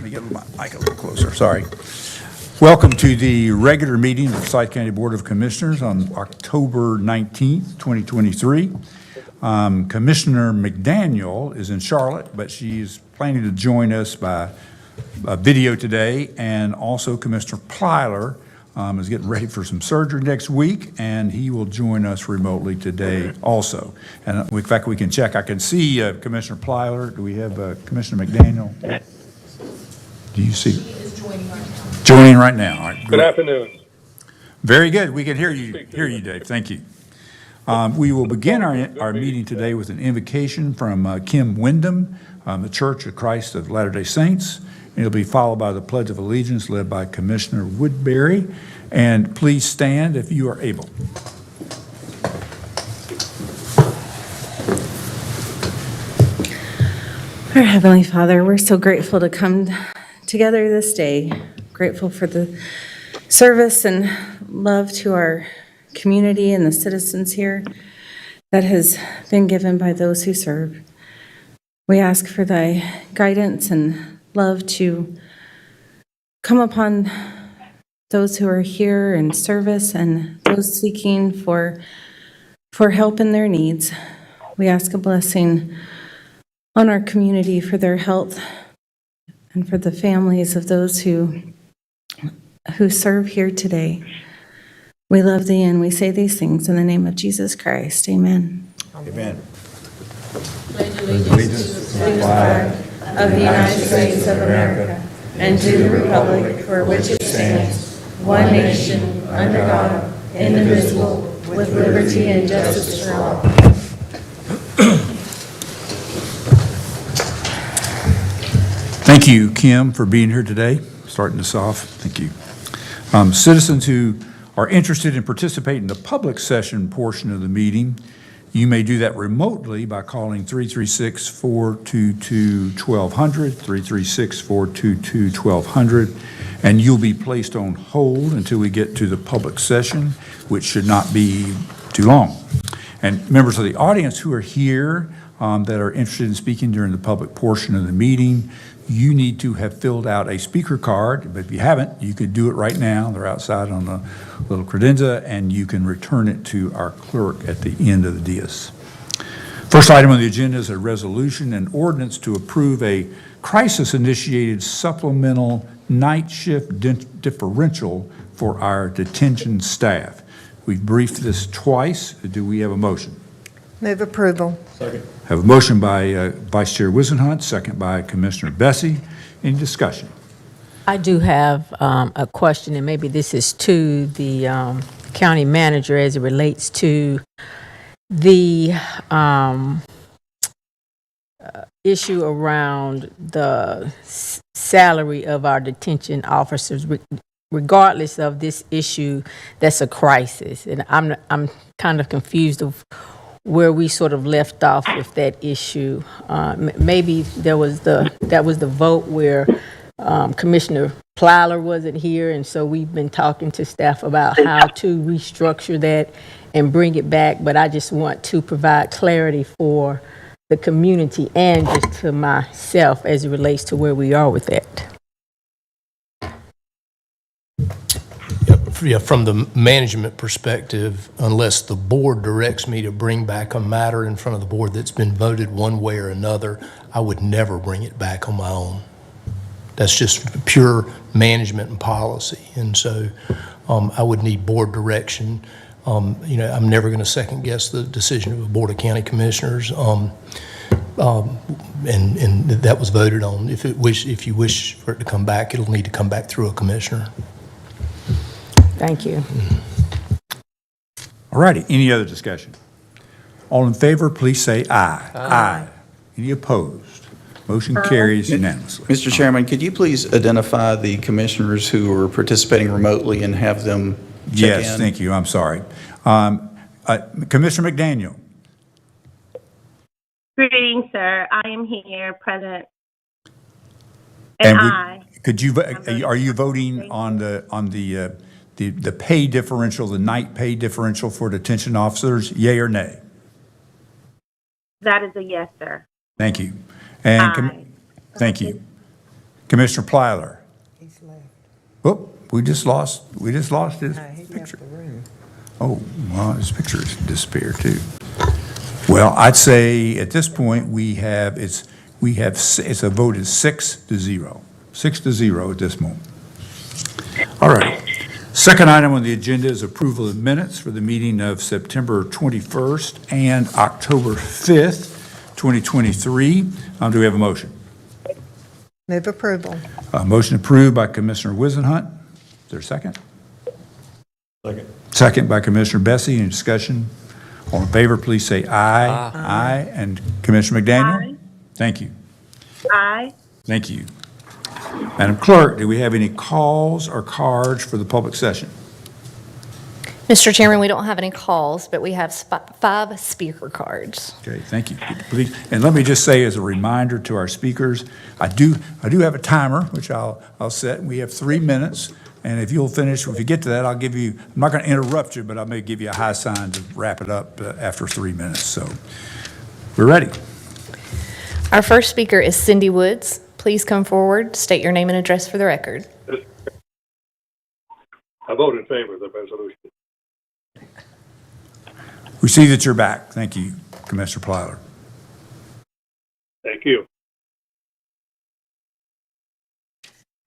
Let me get my mic a little closer, sorry. Welcome to the regular meeting of the Forsyth County Board of Commissioners on October 19th, 2023. Commissioner McDaniel is in Charlotte, but she's planning to join us by video today, and also Commissioner Plyler is getting ready for some surgery next week, and he will join us remotely today also. And in fact, we can check. I can see Commissioner Plyler. Do we have Commissioner McDaniel? Do you see? She is joining right now. Joining right now. All right, Good afternoon. very good. We can hear you, Dave. Thank you. We will begin our meeting today with an invocation from Kim Wyndham, the Church of Christ of Latter-day Saints. And it'll be followed by the Pledge of Allegiance led by Commissioner Woodbury. And please stand if you are able. Our Heavenly Father, we're so grateful to come together this day, grateful for the service and love to our community and the citizens here that has been given by those who serve. We ask for thy guidance and love to come upon those who are here in service and those seeking for help in their needs. We ask a blessing on our community for their health and for the families of those who serve here today. We love thee and we say these things in the name of Jesus Christ. Amen. Amen. Pledge allegiance to the flag of the United States of America and to the republic for which it stands, one nation, under God, indivisible, with liberty and justice for all. Thank you, Kim, for being here today, starting us off. Thank you. Citizens who are interested in participating in the public session portion of the meeting, you may do that remotely by calling 336-422-1200, 336-422-1200, and you'll be placed on hold until we get to the public session, which should not be too long. And members of the audience who are here that are interested in speaking during the public portion of the meeting, you need to have filled out a speaker card, but if you haven't, you could do it right now. They're outside on the little credenza, and you can return it to our clerk at the end of the dais. First item on the agenda is a resolution and ordinance to approve a crisis-initiated supplemental night shift differential for our detention staff. We've briefed this twice. Do we have a motion? Move approval. Second. Have a motion by Vice Chair Wisenhunt, second by Commissioner Bessie. Any discussion? I do have a question, and maybe this is to the county manager as it relates to the issue around the salary of our detention officers, regardless of this issue that's a crisis. And I'm kind of confused of where we sort of left off with that issue. Maybe that was the vote where Commissioner Plyler wasn't here, and so we've been talking to staff about how to restructure that and bring it back. But I just want to provide clarity for the community and just to myself as it relates to where we are with that. Yeah, from the management perspective, unless the board directs me to bring back a matter in front of the board that's been voted one way or another, I would never bring it back on my own. That's just pure management and policy. And so I would need board direction. I'm never going to second guess the decision of a board of county commissioners. And that was voted on. If you wish for it to come back, it'll need to come back through a commissioner. Thank you. All righty. Any other discussion? All in favor, please say aye. Aye. Any opposed? Motion carries unanimously. Mr. Chairman, could you please identify the commissioners who are participating remotely and have them check in? Yes, thank you. I'm sorry. Commissioner McDaniel. Greetings, sir. I am here, present. And Are you voting on the pay differential, the night pay differential for detention officers, yay or nay? That is a yes, sir. Thank you. Aye. Thank you. Commissioner Plyler. He's left. Oh, we just lost his picture. Oh, well, his picture's disappeared too. Well, I'd say at this point, it's a vote is 6-0. 6-0 at this moment. All right. Second item on the agenda is approval of minutes for the meeting of September 21st and October 5th, 2023. Do we have a motion? Move approval. Motion approved by Commissioner Wizenhunt. Is there a second? Second. Second by Commissioner Bessie. Any discussion? All in favor, please say aye. Aye. And Commissioner McDaniel? Aye. Thank you. Aye. Thank you. Madam Clerk, do we have any calls or cards for the public session? Mr. Chairman, we don't have any calls, but we have 5 speaker cards. Okay, thank you. Please, and let me just say as a reminder to our speakers, I do have a timer, which I'll set. We have 3 minutes, and if you get to that, I'll give you, I'm not going to interrupt you, but I may give you a high sign to wrap it up after 3 minutes. So we're ready. Our first speaker is Cindy Woods. Please come forward, state your name and address for the record. I vote in favor of the resolution. We see that you're back. Thank you, Commissioner Plyler. Thank you.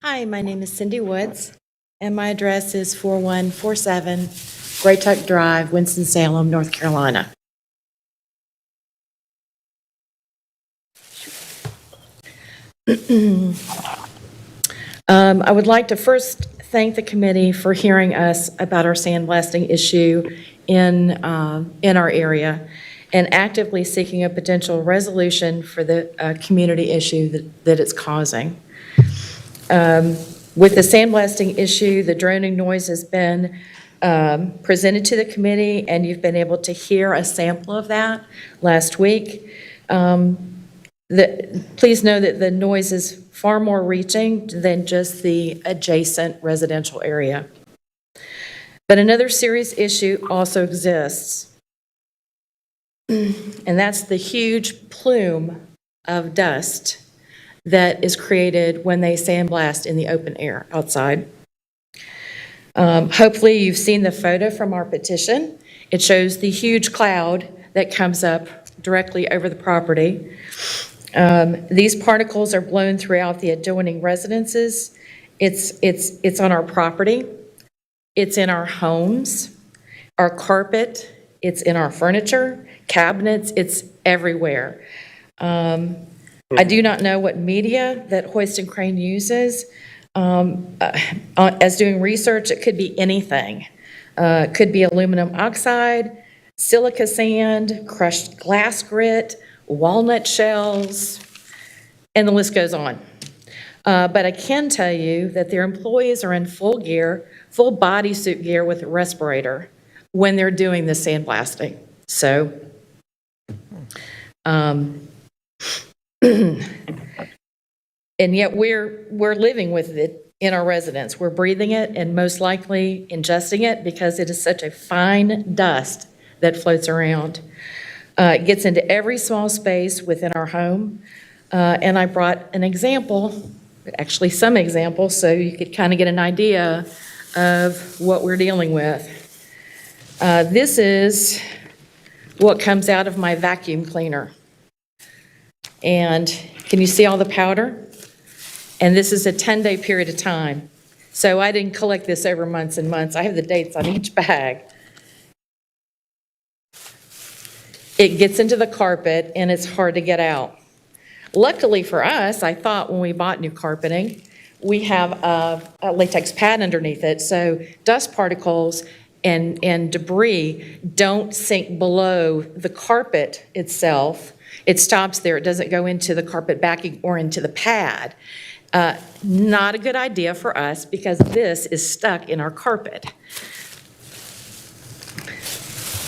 Hi, my name is Cindy Woods, and my address is 4147 Great Tuck Drive, Winston-Salem, North Carolina. I would like to first thank the committee for hearing us about our sandblasting issue in our area and actively seeking a potential resolution for the community issue that it's causing. With the sandblasting issue, the droning noise has been presented to the committee, and you've been able to hear a sample of that last week. Please know that the noise is far more reaching than just the adjacent residential area. But another serious issue also exists, and that's the huge plume of dust that is created when they sandblast in the open air outside. Hopefully you've seen the photo from our petition. It shows the huge cloud that comes up directly over the property. These particles are blown throughout the adjoining residences. It's on our property. It's in our homes, our carpet. It's in our furniture, cabinets. It's everywhere. I do not know what media that Hoist and Crane uses. As doing research, it could be anything. It could be aluminum oxide, silica sand, crushed glass grit, walnut shells, and the list goes on. But I can tell you that their employees are in full gear, full bodysuit gear with a respirator when they're doing the sandblasting. So, and yet we're living with it in our residence. We're breathing it and most likely ingesting it because it is such a fine dust that floats around. It gets into every small space within our home. And I brought an example, actually some examples, so you could kind of get an idea of what we're dealing with. This is what comes out of my vacuum cleaner. And can you see all the powder? And this is a 10-day period of time. So I didn't collect this over months and months. I have the dates on each bag. It gets into the carpet and it's hard to get out. Luckily for us, I thought when we bought new carpeting, we have a latex pad underneath it, so dust particles and debris don't sink below the carpet itself. It stops there. It doesn't go into the carpet backing or into the pad. Not a good idea for us because this is stuck in our carpet.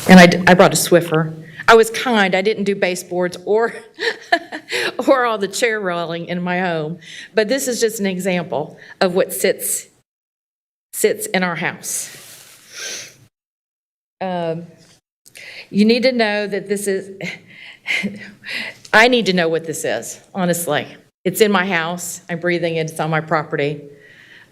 And I brought a Swiffer. I was kind. I didn't do baseboards or all the chair rolling in my home. But this is just an example of what sits in our house. You need to know that this is, I need to know what this is, honestly. It's in my house. I'm breathing it. It's on my property.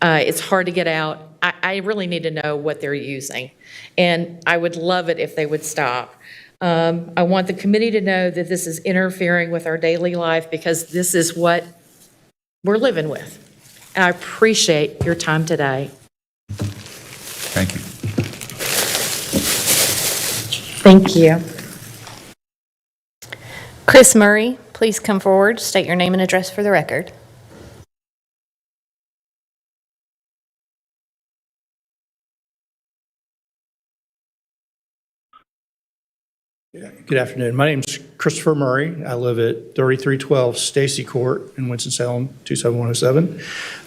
It's hard to get out. I really need to know what they're using. And I would love it if they would stop. I want the committee to know that this is interfering with our daily life because this is what we're living with. And I appreciate your time today. Thank you. Thank you. Chris Murray, please come forward, state your name and address for the record. Good afternoon. My name's Christopher Murray. I live at 3312 Stacy Court in Winston-Salem, 27107.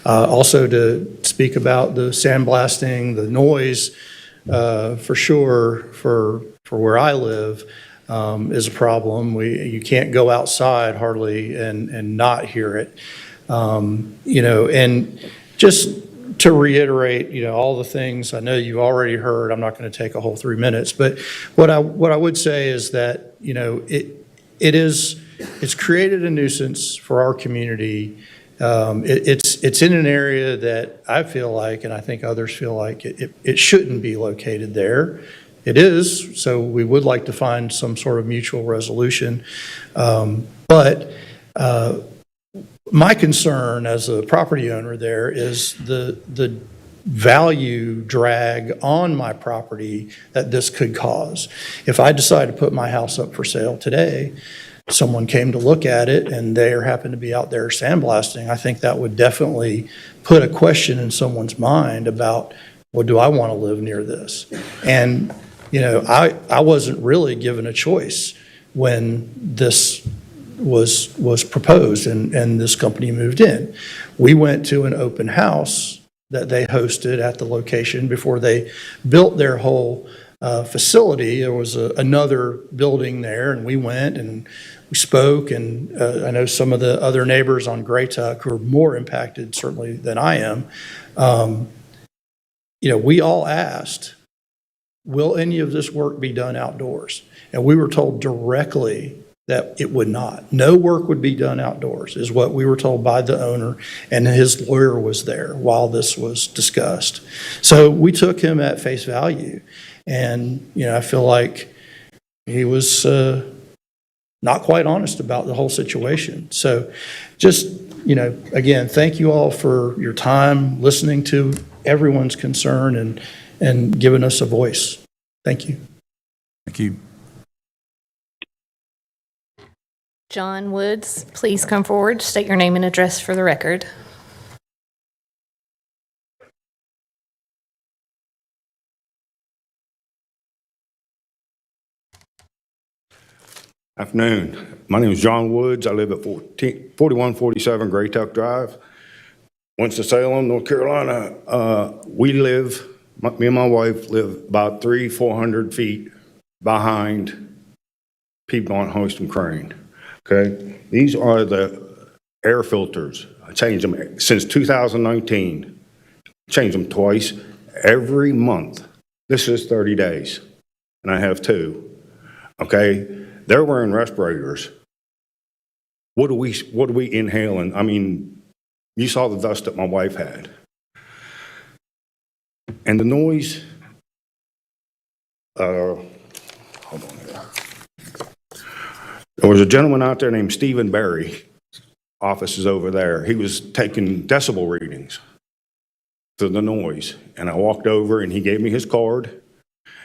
Also to speak about the sandblasting, the noise, for sure, for where I live, is a problem. You can't go outside hardly and not hear it. And just to reiterate, all the things I know you've already heard, I'm not going to take a whole 3 minutes, but what I would say is that, it's created a nuisance for our community. It's in an area that I feel like, and I think others feel like it shouldn't be located there. It is, so we would like to find some sort of mutual resolution. But my concern as a property owner there is the value drag on my property that this could cause. If I decide to put my house up for sale today, someone came to look at it and they happen to be out there sandblasting, I think that would definitely put a question in someone's mind about, well, do I want to live near this? And, I wasn't really given a choice when this was proposed and this company moved in. We went to an open house that they hosted at the location before they built their whole facility. There was another building there, and we went and we spoke, and I know some of the other neighbors on Graytuck who are more impacted certainly than I am. We all asked, will any of this work be done outdoors? And we were told directly that it would not. No work would be done outdoors, is what we were told by the owner, and his lawyer was there while this was discussed. So we took him at face value, and I feel like he was not quite honest about the whole situation. So just, again, thank you all for your time, listening to everyone's concern and giving us a voice. Thank you. Thank you. John Woods, please come forward, state your name and address for the record. Afternoon. My name is John Woods. I live at 4147 Graytuck Drive, Winston-Salem, North Carolina. Me and my wife live about 300-400 feet behind Piedmont Hoist and Crane. Okay, these are the air filters. I changed them since 2019. Changed them twice every month. This is 30 days, and I have 2. Okay, they're wearing respirators. What are we inhaling? I mean, you saw the dust that my wife had, and the noise. Hold on here. There was a gentleman out there named Stephen Berry. Office is over there. He was taking decibel readings to the noise. And I walked over and he gave me his card.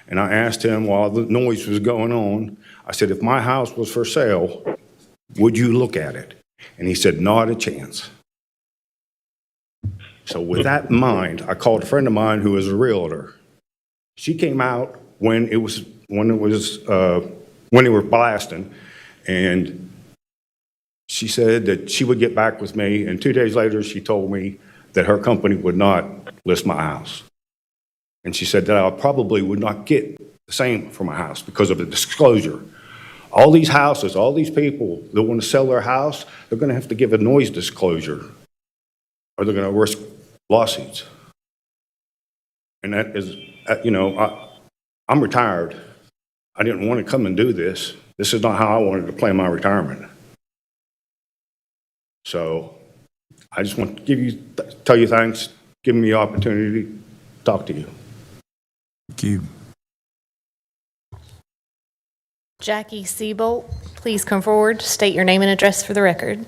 And I asked him while the noise was going on, I said, if my house was for sale, would you look at it? And he said, not a chance. So with that in mind, I called a friend of mine who is a realtor. She came out when they were blasting. And she said that she would get back with me, and 2 days later, she told me that her company would not list my house. And she said that I probably would not get the same for my house because of the disclosure. All these houses, all these people that want to sell their house, they're going to have to give a noise disclosure, or they're going to risk lawsuits. And that is, I'm retired. I didn't want to come and do this. This is not how I wanted to plan my retirement. So I just want to tell you thanks, giving me the opportunity to talk to you. Thank you. Jackie Seabolt, please come forward, state your name and address for the record.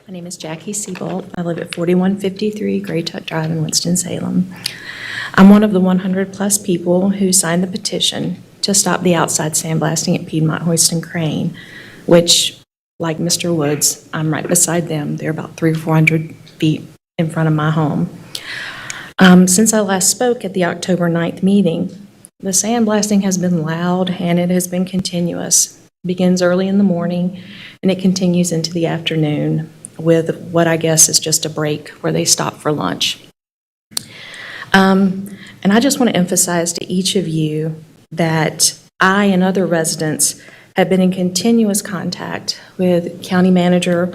My name is Jackie Seabolt. I live at 4153 Gray Tuck Drive in Winston-Salem. I'm one of the 100-plus people who signed the petition to stop the outside sandblasting at Piedmont Hoist and Crane, which, like Mr. Woods, I'm right beside them. They're about 300 or 400 feet in front of my home. Since I last spoke at the October 9th meeting, the sandblasting has been loud and it has been continuous. It begins early in the morning and it continues into the afternoon, with what I guess is just a break where they stop for lunch. And I just want to emphasize to each of you that I and other residents have been in continuous contact with County Manager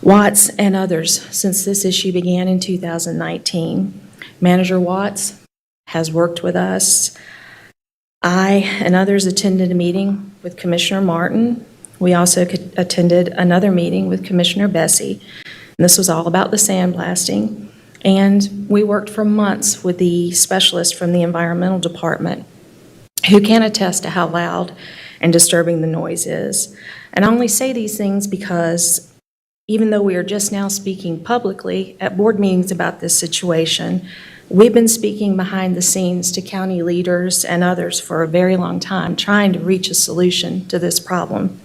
Watts and others since this issue began in 2019. Manager Watts has worked with us. I and others attended a meeting with Commissioner Martin. We also attended another meeting with Commissioner Bessie, and this was all about the sandblasting. And we worked for months with the specialist from the Environmental Department who can attest to how loud and disturbing the noise is. And I only say these things because even though we are just now speaking publicly at board meetings about this situation, we've been speaking behind the scenes to county leaders and others for a very long time, trying to reach a solution to this problem.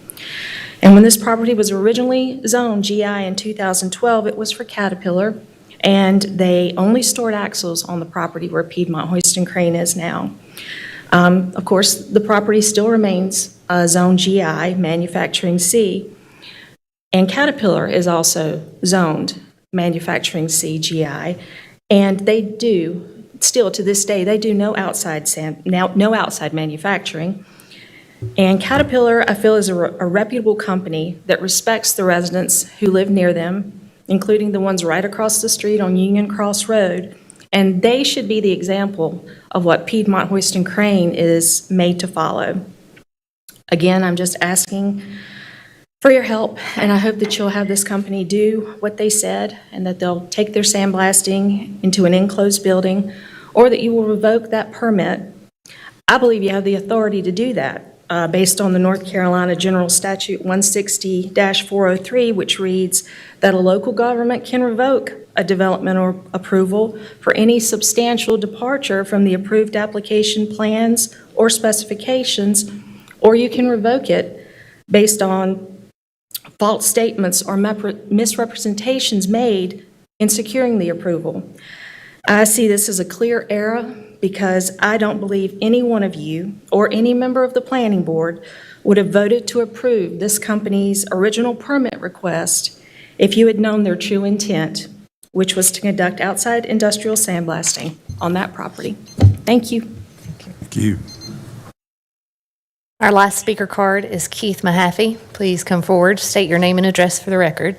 And when this property was originally zoned GI in 2012, it was for Caterpillar, and they only stored axles on the property where Piedmont Hoist and Crane is now. Of course, the property still remains Zone GI, Manufacturing C, and Caterpillar is also zoned Manufacturing C GI, and they do, still to this day, they do no outside manufacturing. And Caterpillar, I feel, is a reputable company that respects the residents who live near them, including the ones right across the street on Union Cross Road, and they should be the example of what Piedmont Hoist and Crane is made to follow. Again, I'm just asking for your help, and I hope that you'll have this company do what they said and that they'll take their sandblasting into an enclosed building, or that you will revoke that permit. I believe you have the authority to do that based on the North Carolina General Statute 160-403, which reads that a local government can revoke a development or approval for any substantial departure from the approved application plans or specifications, or you can revoke it based on false statements or misrepresentations made in securing the approval. I see this as a clear error because I don't believe any one of you or any member of the planning board would have voted to approve this company's original permit request if you had known their true intent, which was to conduct outside industrial sandblasting on that property. Thank you. Thank you. Our last speaker card is Keith Mahaffey. Please come forward, state your name and address for the record.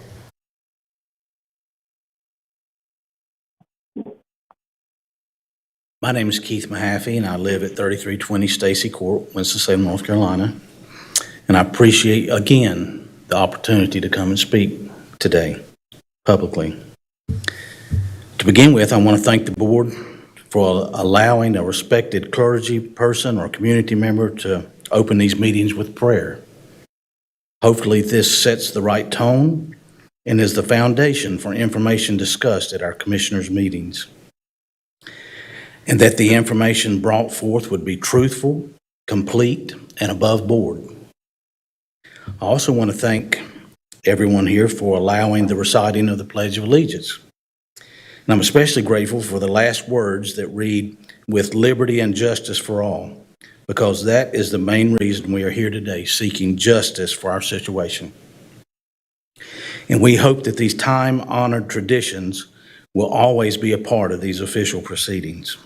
My name is Keith Mahaffey, and I live at 3320 Stacy Court, Winston-Salem, North Carolina. And I appreciate, again, the opportunity to come and speak today publicly. To begin with, I want to thank the board for allowing a respected clergy person or community member to open these meetings with prayer. Hopefully, this sets the right tone and is the foundation for information discussed at our commissioners' meetings, and that the information brought forth would be truthful, complete, and above board. I also want to thank everyone here for allowing the reciting of the Pledge of Allegiance. And I'm especially grateful for the last words that read, "with liberty and justice for all," because that is the main reason we are here today, seeking justice for our situation. And we hope that these time-honored traditions will always be a part of these official proceedings.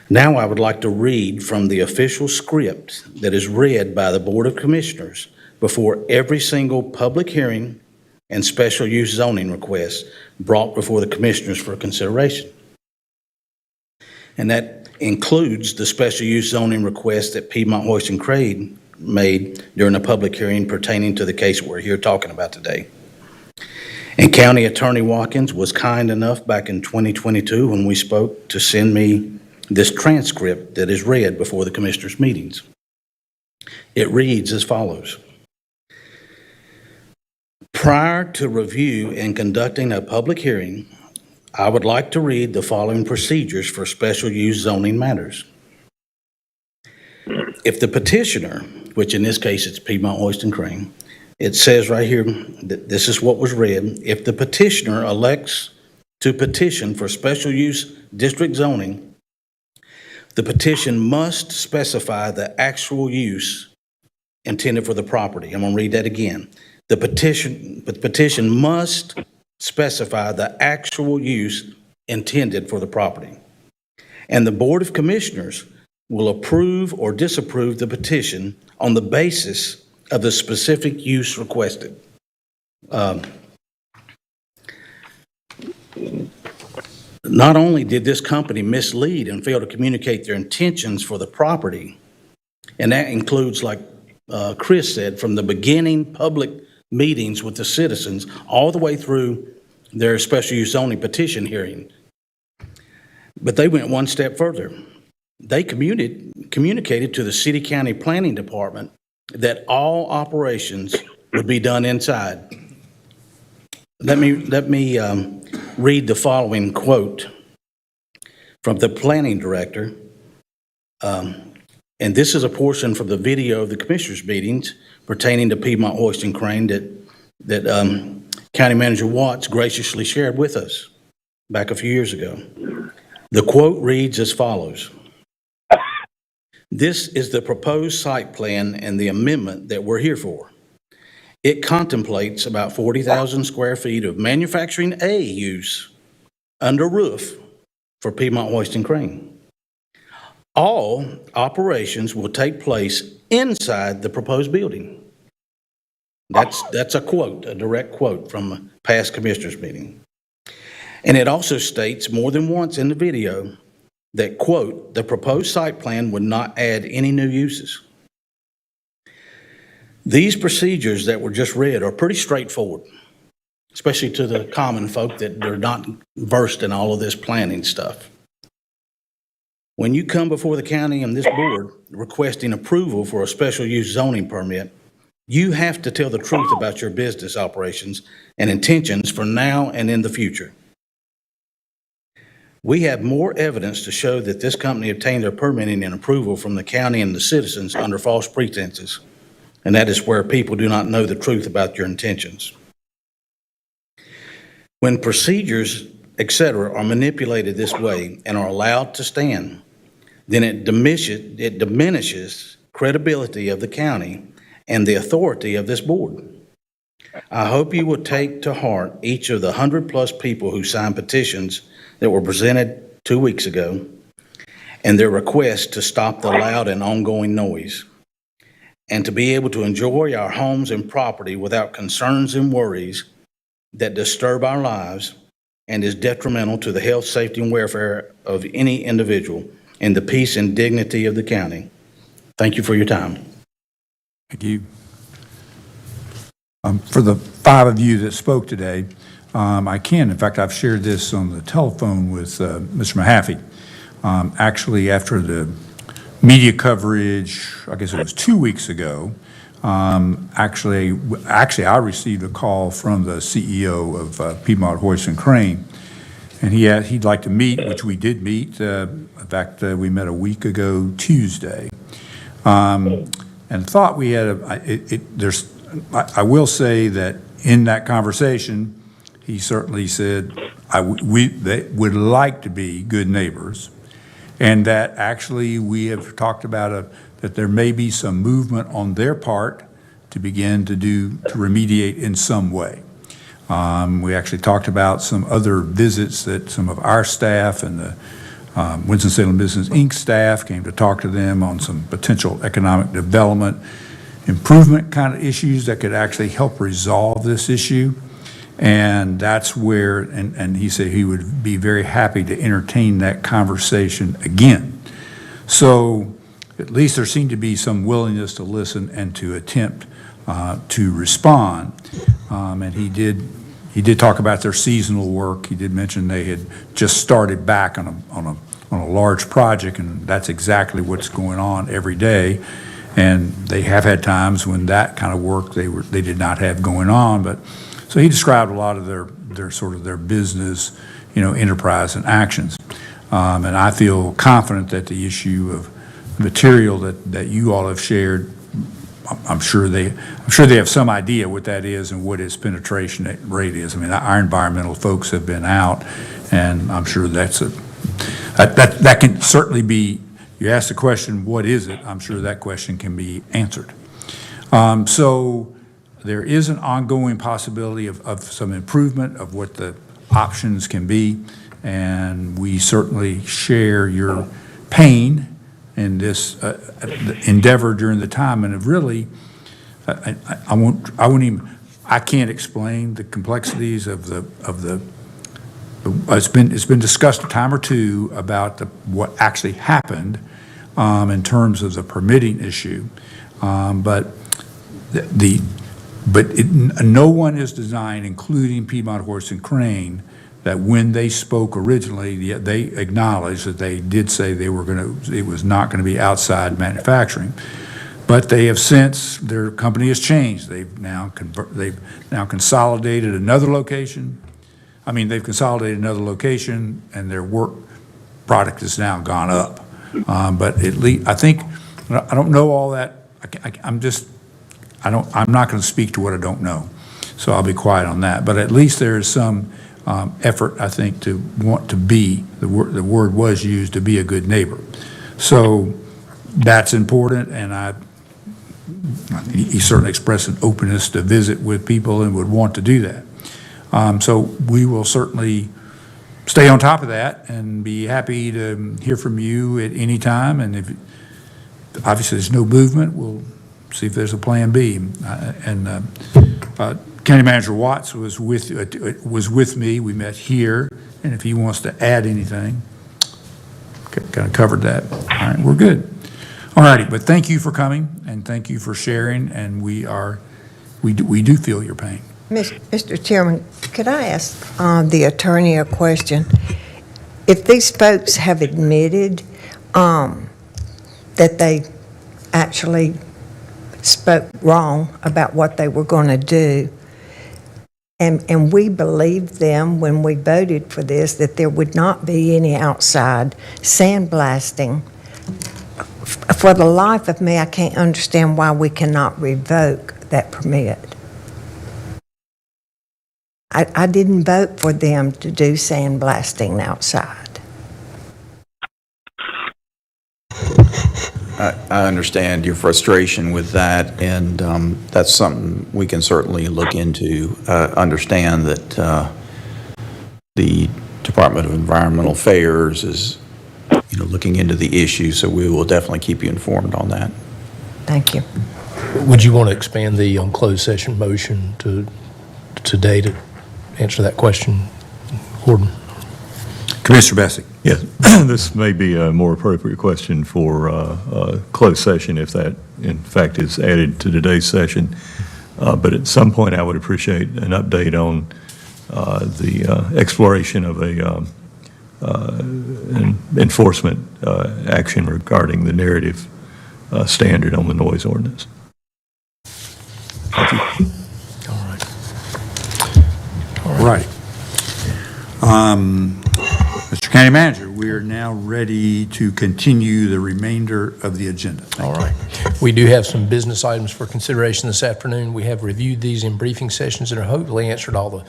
Now I would like to read from the official script that is read by the Board of Commissioners before every single public hearing and special use zoning request brought before the Commissioners for consideration. And that includes the special use zoning request that Piedmont Hoist and Crane made during a public hearing pertaining to the case we're here talking about today. And County Attorney Watkins was kind enough back in 2022 when we spoke to send me this transcript that is read before the commissioners' meetings. It reads as follows. Prior to review and conducting a public hearing, I would like to read the following procedures for special use zoning matters. If the petitioner, which in this case it's Piedmont Hoist and Crane, it says right here that this is what was read. If the petitioner elects to petition for special use district zoning, the petition must specify the actual use intended for the property. I'm going to read that again. The petition must specify the actual use intended for the property. And the Board of Commissioners will approve or disapprove the petition on the basis of the specific use requested. Not only did this company mislead and fail to communicate their intentions for the property, and that includes, like Chris said, from the beginning public meetings with the citizens all the way through their special use zoning petition hearing, but they went one step further. They communicated to the City County Planning Department that all operations would be done inside. Let me read the following quote from the planning director. And this is a portion from the video of the commissioners' meetings pertaining to Piedmont Hoist and Crane that County Manager Watts graciously shared with us back a few years ago. The quote reads as follows. This is the proposed site plan and the amendment that we're here for. It contemplates about 40,000 square feet of manufacturing A use under roof for Piedmont Hoist and Crane. All operations will take place inside the proposed building. That's a quote, a direct quote from a past commissioners meeting. And it also states more than once in the video that, quote, the proposed site plan would not add any new uses. These procedures that were just read are pretty straightforward, especially to the common folk that are not versed in all of this planning stuff. When you come before the county and this board requesting approval for a special use zoning permit, you have to tell the truth about your business operations and intentions for now and in the future. We have more evidence to show that this company obtained their permitting and approval from the county and the citizens under false pretenses, and that is where people do not know the truth about your intentions. When procedures, etc., are manipulated this way and are allowed to stand, then it diminishes credibility of the county and the authority of this board. I hope you will take to heart each of the 100+ people who signed petitions that were presented 2 weeks ago and their request to stop the loud and ongoing noise and to be able to enjoy our homes and property without concerns and worries that disturb our lives and is detrimental to the health, safety, and welfare of any individual and the peace and dignity of the county. Thank you for your time. Thank you. For the 5 of you that spoke today, in fact, I've shared this on the telephone with Mr. Mahaffey. Actually, after the media coverage, I guess it was 2 weeks ago, actually, I received a call from the CEO of Piedmont Hoist and Crane, and he'd like to meet, which we did meet. In fact, we met a week ago Tuesday, and thought we had I will say that in that conversation, he certainly said they would like to be good neighbors, and that actually we have talked about that there may be some movement on their part to begin to remediate in some way. We actually talked about some other visits that some of our staff and the Winston-Salem Business Inc. staff came to talk to them on some potential economic development improvement kind of issues that could actually help resolve this issue. And that's where, and he said he would be very happy to entertain that conversation again. So at least there seemed to be some willingness to listen and to attempt to respond. And he did talk about their seasonal work. He did mention they had just started back on a large project, and that's exactly what's going on every day. And they have had times when that kind of work they did not have going on. But so he described a lot of their sort of their business, enterprise and actions. And I feel confident that the issue of material that you all have shared, I'm sure they have some idea what that is and what its penetration rate is. I mean, our environmental folks have been out, and I'm sure that can certainly be. You ask the question, what is it? I'm sure that question can be answered. So there is an ongoing possibility of some improvement of what the options can be, and we certainly share your pain in this endeavor during the time. And it really, I can't explain the complexities of the. It's been discussed a time or two about what actually happened in terms of the permitting issue, but no one is denying, including Piedmont Horse and Crane, that when they spoke originally, they acknowledged that they did say it was not going to be outside manufacturing. But they have since, their company has changed. They've now consolidated another location. They've consolidated another location, and their work product has now gone up. But at least, I think, I don't know all that. I'm not going to speak to what I don't know. So I'll be quiet on that. But at least there is some effort, I think, to want to be, the word was used, to be a good neighbor. So that's important, and he certainly expressed an openness to visit with people and would want to do that. So we will certainly stay on top of that and be happy to hear from you at any time. And if obviously there's no movement, we'll see if there's a plan B. County Manager Watts was with me. We met here, and if he wants to add anything, kind of covered that. All right, we're good. All righty, but thank you for coming, and thank you for sharing, and we do feel your pain. Mr. Chairman, could I ask the attorney a question? If these folks have admitted that they actually spoke wrong about what they were going to do, and we believed them when we voted for this that there would not be any outside sandblasting, for the life of me, I can't understand why we cannot revoke that permit. I didn't vote for them to do sandblasting outside. I understand your frustration with that, and that's something we can certainly look into. Understand that the Department of Environmental Affairs is, looking into the issue, so we will definitely keep you informed on that. Thank you. Would you want to expand the closed session motion today to answer that question, Gordon? Commissioner Bessie. Yes, this may be a more appropriate question for closed session if that, in fact, is added to today's session. But at some point, I would appreciate an update on the exploration of an enforcement action regarding the narrative standard on the noise ordinance. Thank you. All right. Mr. County Manager, we are now ready to continue the remainder of the agenda. All right. We do have some business items for consideration this afternoon. We have reviewed these in briefing sessions and have hopefully answered all the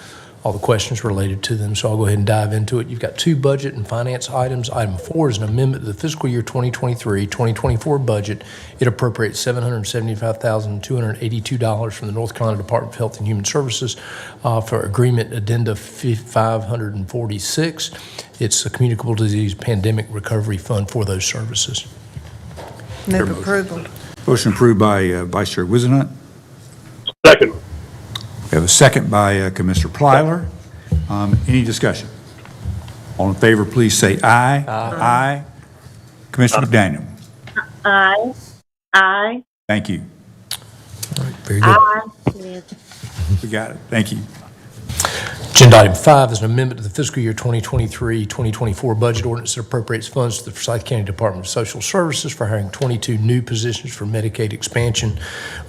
questions related to them, so I'll go ahead and dive into it. You've got two budget and finance items. Item 4 is an amendment to the fiscal year 2023-2024 budget. It appropriates $775,282 from the North Carolina Department of Health and Human Services for Agreement Addenda 546. It's a Communicable Disease Pandemic Recovery Fund for those services. Move approval. Motion approved by Vice Chair Wizenhut. Second. We have a second by Commissioner Plyler. Any discussion? All in favor, please say aye. Aye. Commissioner McDaniel. Aye. Aye. Thank you. Very good. Aye. We got it. Thank you. Agenda item 5 is an amendment to the fiscal year 2023-2024 budget ordinance that appropriates funds to the Forsyth County Department of Social Services for hiring 22 new positions for Medicaid expansion.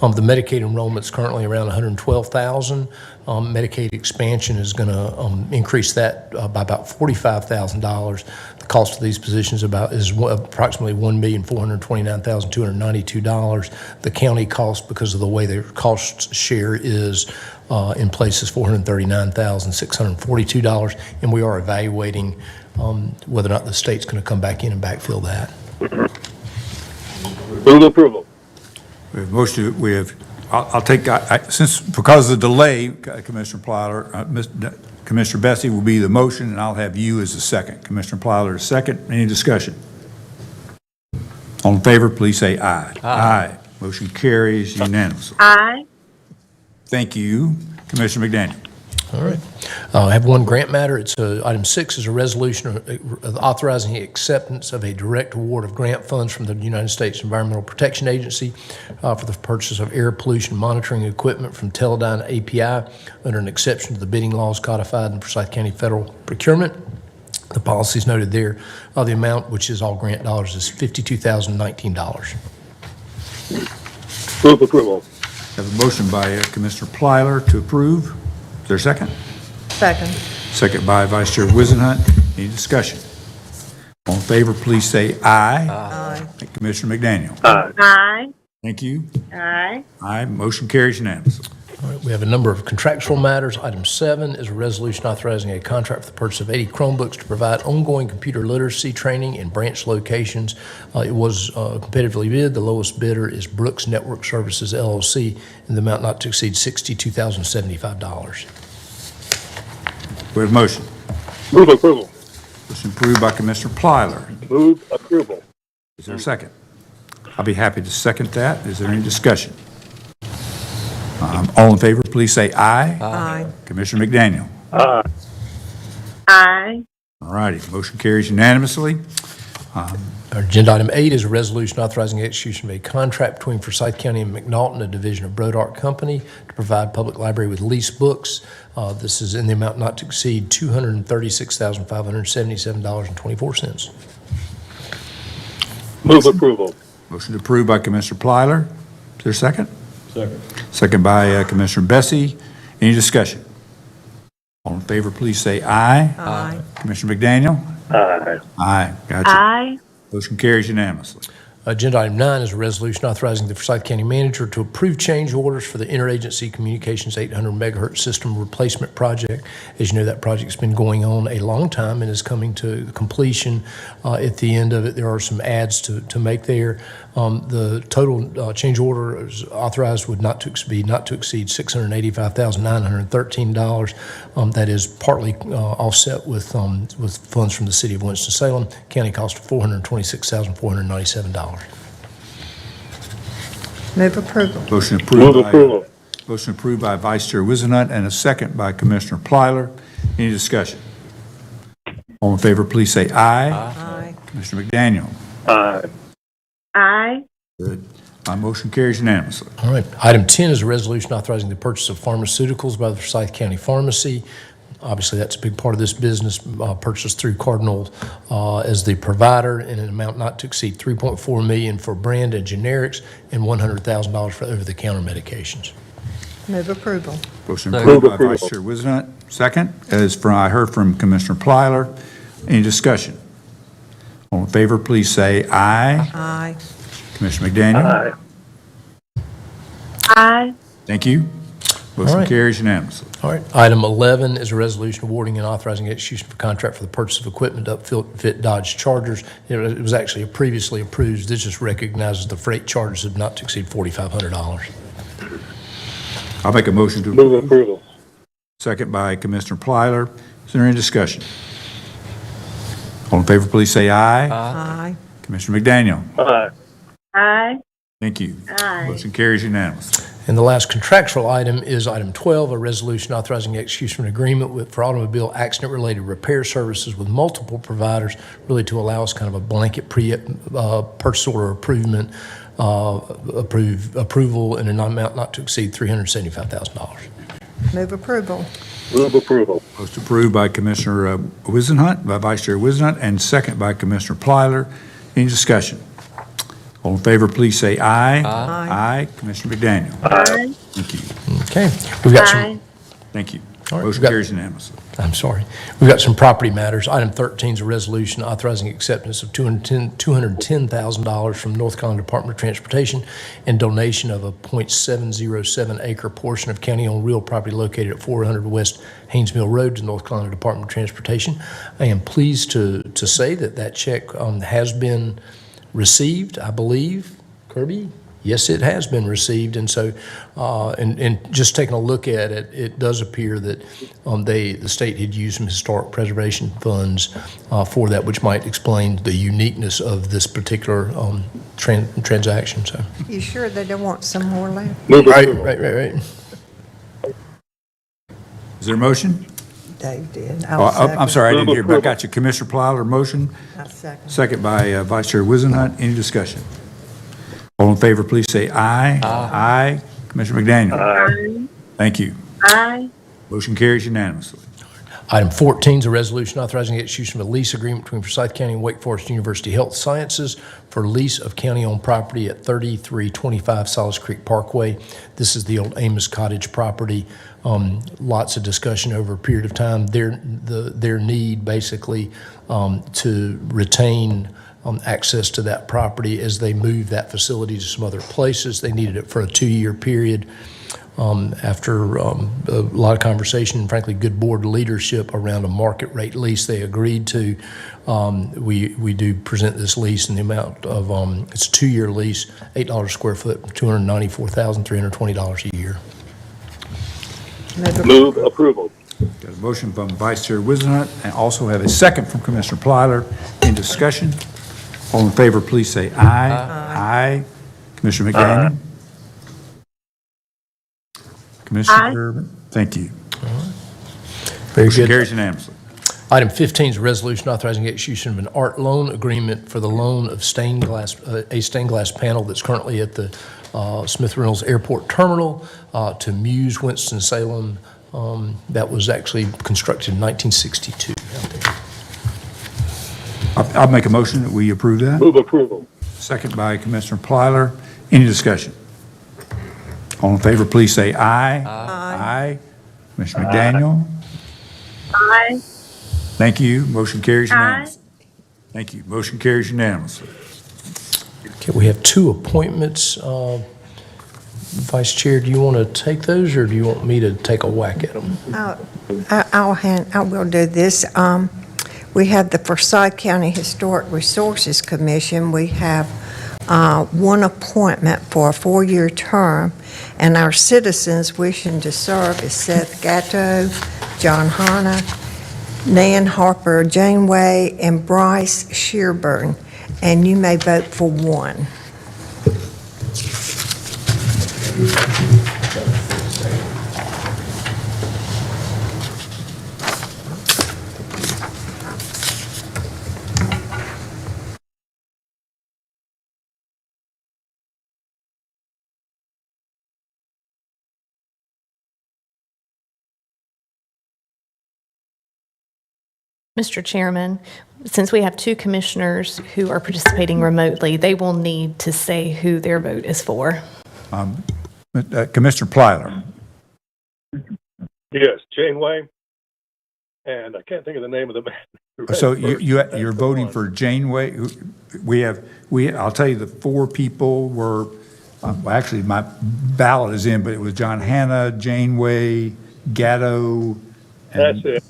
The Medicaid enrollment is currently around 112,000. Medicaid expansion is going to increase that by about $45,000. The cost of these positions is approximately $1,429,292. The county cost, because of the way their cost share is in place, is $439,642, and we are evaluating whether or not the state's going to come back in and backfill that. Move approval. We have motion, I'll take, since, because of the delay, Commissioner Plyler, Commissioner Bessie will be the motion, and I'll have you as the second. Commissioner Plyler is second. Any discussion? All in favor, please say aye. Aye. Motion carries unanimously. Aye. Thank you. Commissioner McDaniel. All right. I have one grant matter. It's item 6 is a resolution authorizing the acceptance of a direct award of grant funds from the United States Environmental Protection Agency for the purchase of air pollution monitoring equipment from Teledyne API under an exception to the bidding laws codified in Forsyth County Federal Procurement. The policy is noted there. The amount, which is all grant dollars, is $52,019. Move approval. Have a motion by Commissioner Plyler to approve. Is there a second? Second. Second by Vice Chair Wizenhut. Any discussion? All in favor, please say aye. Aye. Commissioner McDaniel. Aye. Aye. Thank you. Aye. Aye. Motion carries unanimously. All right, we have a number of contractual matters. Item 7 is a resolution authorizing a contract for the purchase of 80 Chromebooks to provide ongoing computer literacy training in branch locations. It was competitively bid. The lowest bidder is Brooks Network Services, LLC, in the amount not to exceed $62,075. We have a motion. Move approval. Motion approved by Commissioner Plyler. Move approval. Is there a second? I'll be happy to second that. Is there any discussion? All in favor, please say aye. Aye. Commissioner McDaniel. Aye. Aye. All righty, motion carries unanimously. Our agenda item 8 is a resolution authorizing the execution of a contract between Forsyth County and McNaughton, a division of Brodart Company, to provide public library with lease books. This is in the amount not to exceed $236,577.24. Move approval. Motion approved by Commissioner Plyler. Is there a second? Second. Second by Commissioner Bessie. Any discussion? All in favor, please say aye. Aye. Commissioner McDaniel? Aye. Aye. Gotcha. Aye. Motion carries unanimously. Agenda item 9 is a resolution authorizing the Forsyth County Manager to approve change orders for the Interagency Communications 800 megahertz system replacement project. As you know, that project's been going on a long time and is coming to completion. At the end of it, there are some adds to make there. The total change order is authorized would not to exceed $685,913. That is partly offset with funds from the City of Winston-Salem. County cost of $426,497. Move approval. Motion approved. Move approval. Motion approved by Vice Chair Wizenhut and a second by Commissioner Plyler. Any discussion? All in favor, please say aye. Aye. Commissioner McDaniel. Aye. Aye. Good. My motion carries unanimously. All right. Item 10 is a resolution authorizing the purchase of pharmaceuticals by the Forsyth County Pharmacy. Obviously, that's a big part of this business, purchased through Cardinal as the provider in an amount not to exceed $3.4 million for brand and generics and $100,000 for over-the-counter medications. Move approval. Motion approved by approval. Vice Chair Wizenhut. Second, I heard from Commissioner Plyler. Any discussion? All in favor, please say aye. Aye. Commissioner McDaniel. Aye. Aye. Thank you. Motion All right. carries unanimously. All right. Item 11 is a resolution awarding and authorizing execution of a contract for the purchase of equipment to upfit Dodge Chargers. It was actually previously approved. This just recognizes the freight charges of not to exceed $4,500. I'll make a motion to Move approval. Second by Commissioner Plyler. Is there any discussion? All in favor, please say aye. Aye. Commissioner McDaniel. Aye. Aye. Thank you. Aye. Motion carries unanimously. And the last contractual item is item 12, a resolution authorizing execution of an agreement for automobile accident-related repair services with multiple providers, really to allow us kind of a blanket purchase order approval in an amount not to exceed $375,000. Move approval. Move approval. Most approved by Commissioner Wizenhut, by Vice Chair Wizenhut, and second by Commissioner Plyler. Any discussion? All in favor, please say aye. Aye. Commissioner McDaniel. Aye. Thank you. Okay. We've got some. Aye. Thank you. All right, Motion we've got- carries unanimously. I'm sorry. We've got some property matters. Item 13 is a resolution authorizing acceptance of $210,000 from North Carolina Department of Transportation and donation of a .707 acre portion of county-owned real property located at 400 West Haynes Mill Road to North Carolina Department of Transportation. I am pleased to say that check has been received, I believe. Kirby? Yes, it has been received, and so, and just taking a look at it, it does appear that the state had used some historic preservation funds for that, which might explain the uniqueness of this particular transaction. So, You sure they don't want some more left? Move right. Is there a motion? Dave did. Oh, I'm second. sorry, I didn't Move hear, but I approval. got you. Commissioner Plyler, motion. I'll second. Second by Vice Chair Wizenhut. Any discussion? All in favor, please say aye. Aye. Commissioner McDaniel. Aye. Thank you. Aye. Motion carries unanimously. Item 14 is a resolution authorizing the execution of a lease agreement between Forsyth County and Wake Forest University Health Sciences for lease of county-owned property at 3325 Solace Creek Parkway. This is the old Amos Cottage property. Lots of discussion over a period of time. Their need basically to retain access to that property as they move that facility to some other places. They needed it for a 2-year period. After a lot of conversation and frankly good board leadership around a market rate lease they agreed to, we do present this lease in the amount of, it's a 2-year lease, $8 a square foot, $294,320 a year. Move approval. Got a motion from Vice Chair Wizenhut and also have a second from Commissioner Plyler. In discussion? All in favor, please say aye. Aye. Commissioner McDaniel? Commissioner, thank you. Very Motion good. carries unanimously. Item 15 is a resolution authorizing the execution of an art loan agreement for the loan of a stained glass panel that's currently at the Smith Reynolds Airport Terminal to Muse Winston-Salem. That was actually constructed in 1962. I'll make a motion that we approve that. Move approval. Second by Commissioner Plyler. Any discussion? All in favor, please say aye. Aye. Commissioner McDaniel? Aye. Thank you. Motion carries Aye. unanimously. Thank you. Motion carries unanimously. Okay, we have 2 appointments. Vice Chair, do you want to take those, or do you want me to take a whack at them? I will do this. We have the Forsyth County Historic Resources Commission. We have one appointment for a 4-year term, and our citizens wishing to serve is Seth Gatto, John Hanna, Nan Harper Janeway, and Bryce Shearburn, and you may vote for one. Mr. Chairman, since we have 2 commissioners who are participating remotely, they will need to say who their vote is for. Commissioner Plyler. Yes, Janeway. And I can't think of the name of the man. who ran So first. you're That's the voting one. for Janeway. I'll tell you, the 4 people were, well, actually, my ballot is in, but it was John Hanna, Janeway, Gatto, That's it.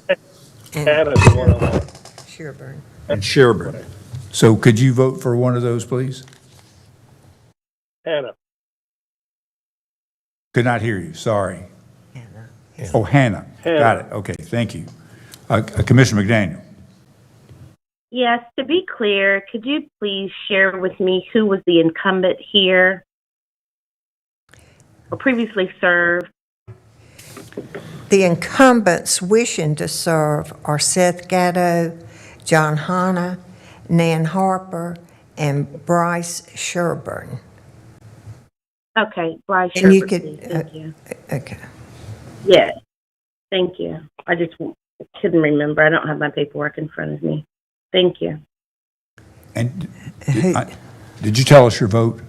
Hannah's the one I want. Shearburn. and Shearburn. So could you vote for one of those, please? Hannah. Could not hear you, sorry. Hannah. Oh, Hannah. Hannah. Got it, okay, thank you. Commissioner McDaniel. Yes, to be clear, could you please share with me who was the incumbent here? or previously served. The incumbents wishing to serve are Seth Gatto, John Hanna, Nan Harper, and Bryce Sherburne. Okay, Bryce And you Sherburne, could, thank you. Okay. Yes, thank you. I just couldn't remember. I don't have my paperwork in front of me. Thank you. And did you tell us your vote?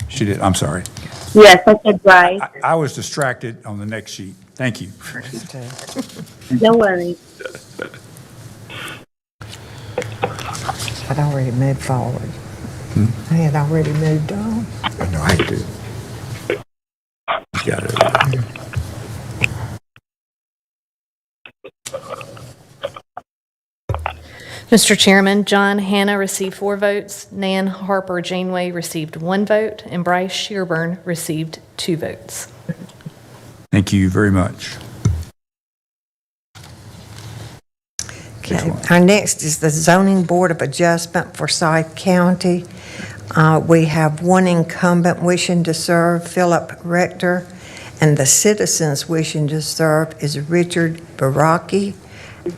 She did, I'm sorry. Yes, I said Bryce. I was distracted on the next sheet. Thank you. No worries. I'd already moved forward. I had already moved on. No, I do. Got it. Mr. Chairman, John Hanna received 4 votes, Nan Harper Janeway received 1 vote, and Bryce Shearburn received 2 votes. Thank you very much. Okay, our next is the Zoning Board of Adjustment for Forsyth County. We have one incumbent wishing to serve, Philip Rector, and the citizens wishing to serve is Richard Baraki,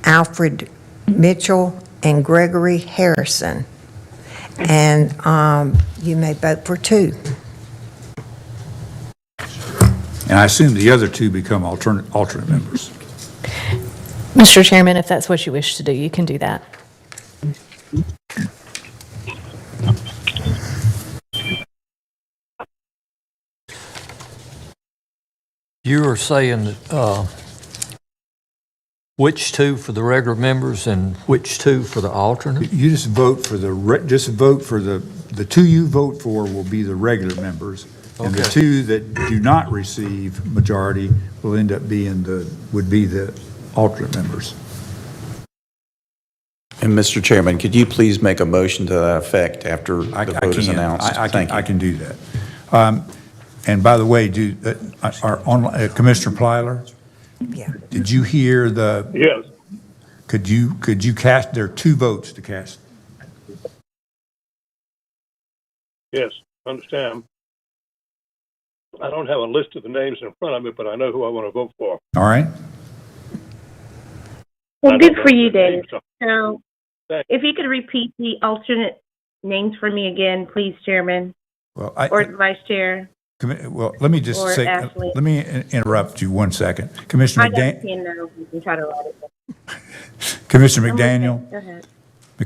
Alfred Mitchell, and Gregory Harrison. And you may vote for 2. And I assume the other 2 become alternate members. Mr. Chairman, if that's what you wish to do, you can do that. You are saying that which 2 for the regular members and which 2 for the alternate? You just vote for the 2 you vote for will be the regular members. And the Okay. 2 that do not receive majority will end up being would be the alternate members. And Mr. Chairman, could you please make a motion to that effect after the vote is announced? Thank you. I can do that. And by the way, Commissioner Plyler? Yeah. Did you hear Yes. could you cast, there are 2 votes to cast? Yes, understand. I don't have a list of the names in front of me, but I know who I want to vote for. All right? Well, good for you, Dave. So, So, if you could repeat the alternate names for me again, please, Chairman, Well, or Vice Chair. Well, let me just Or say, Ashley. let me interrupt you 1 second. Commissioner I got a McDaniel, pen now. You can try to write it. Commissioner I'm okay. McDaniel, Go ahead.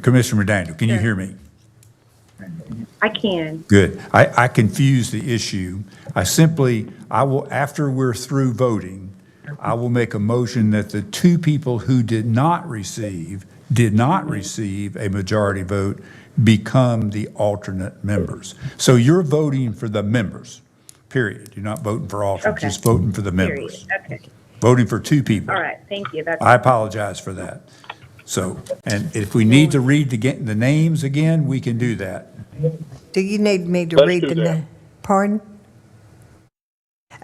Commissioner McDaniel, can you Sure. hear me? I can. Good. I confused the issue. I will, after we're through voting, I will make a motion that the 2 people who did not receive a majority vote become the alternate members. So you're voting for the members, period. You're not voting for alternates, Okay. just voting for the Period. members. Okay. Voting for 2 people. All right. Thank you. That's I apologize for that. So, and if we need to read the names again, we can do that. Do you need me to Let's read do the that. name? Pardon?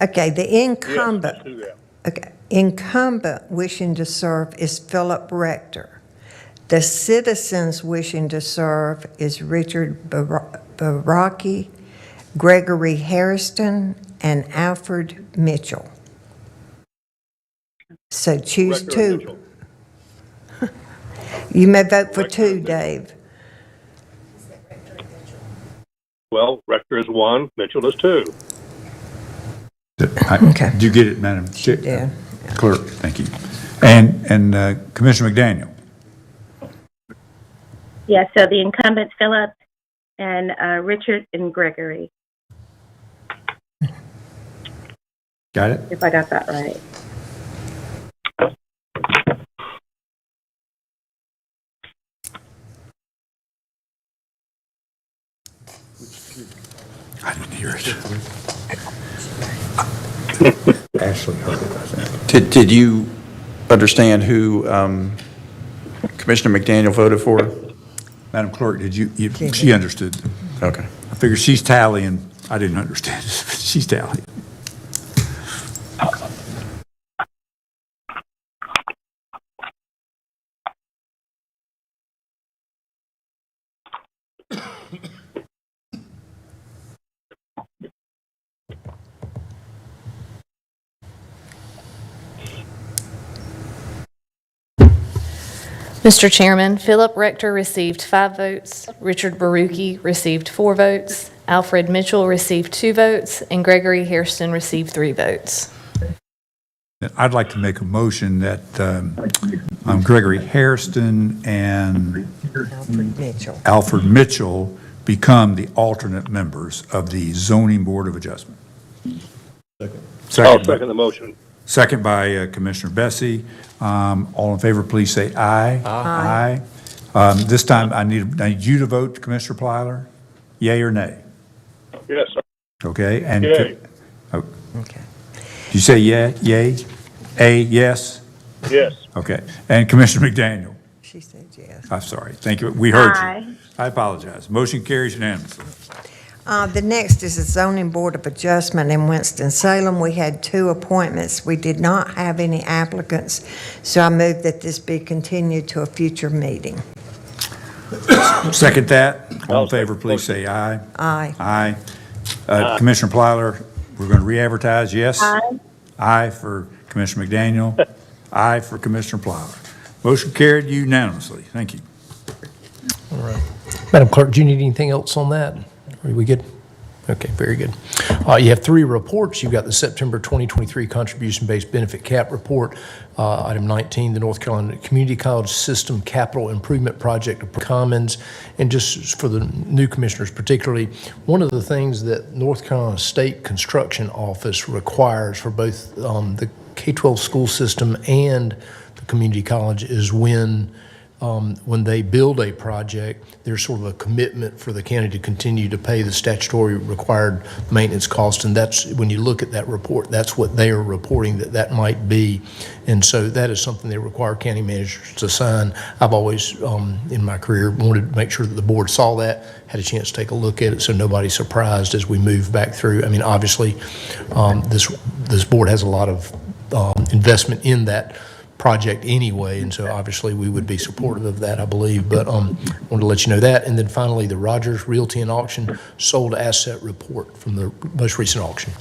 Okay, the yes, incumbent. let's do that. Okay, incumbent wishing to serve is Philip Rector. The citizens wishing to serve is Richard Baraki, Gregory Harrison, and Alfred Mitchell. So choose Rector 2. Mitchell. You may vote for Rector 2, Mitchell. Dave. Well, Rector is 1, Mitchell is 2. Okay. Did you get it, Madam Yeah. Clerk? Thank you. And Commissioner McDaniel? Yeah, so the incumbents, Philip and Richard and Gregory, Got it? if I got that right. I didn't hear it. Ashley heard it, I think. Did you understand who Commissioner McDaniel voted for? Madam Clerk, she understood. Okay. I figured she's tallying. I didn't understand. She's tallying. Mr. Chairman, Philip Rector received 5 votes, Richard Baruki received 4 votes, Alfred Mitchell received 2 votes, and Gregory Hairston received 3 votes. I'd like to make a motion that Gregory Hairston and Alfred Mitchell become the alternate members of the Zoning Board of Adjustment. I'll second the motion. Second by Commissioner Bessie. All in favor, please say aye. Aye. This time, I need you to vote, Commissioner Plyler. Yay or nay? Yes, sir. Okay, and. Yay. Okay. Did you say yay? Yay? A, yes? Yes. Okay. And Commissioner McDaniel? She said yes. I'm sorry. Thank you. We heard Aye. you. I apologize. Motion carries unanimously. The next is the Zoning Board of Adjustment in Winston-Salem. We had 2 appointments. We did not have any applicants, so I move that this be continued to a future meeting. Second that. All in favor, please say aye. Aye. Aye. Commissioner Plyler, we're going to re-advertise, yes? Aye. Aye for Commissioner McDaniel. Aye for Commissioner Plyler. Motion carried unanimously. Thank you. All right. Madam Clerk, do you need anything else on that? Are we good? Okay, very good. You have 3 reports. You've got the September 2023 contribution-based benefit cap report. Item 19, the North Carolina Community College System Capital Improvement Project of Commons. And just for the new commissioners particularly, one of the things that North Carolina State Construction Office requires for both the K-12 school system and the community college is when they build a project, there's sort of a commitment for the county to continue to pay the statutory required maintenance cost. And that's, when you look at that report, that's what they are reporting that might be. And so that is something they require county managers to sign. I've always, in my career, wanted to make sure that the board saw that, had a chance to take a look at it so nobody's surprised as we move back through. I mean, obviously, this board has a lot of investment in that project anyway, and so obviously we would be supportive of that, I believe, but wanted to let you know that. And then finally, the Rogers Realty and Auction sold asset report from the most recent auction.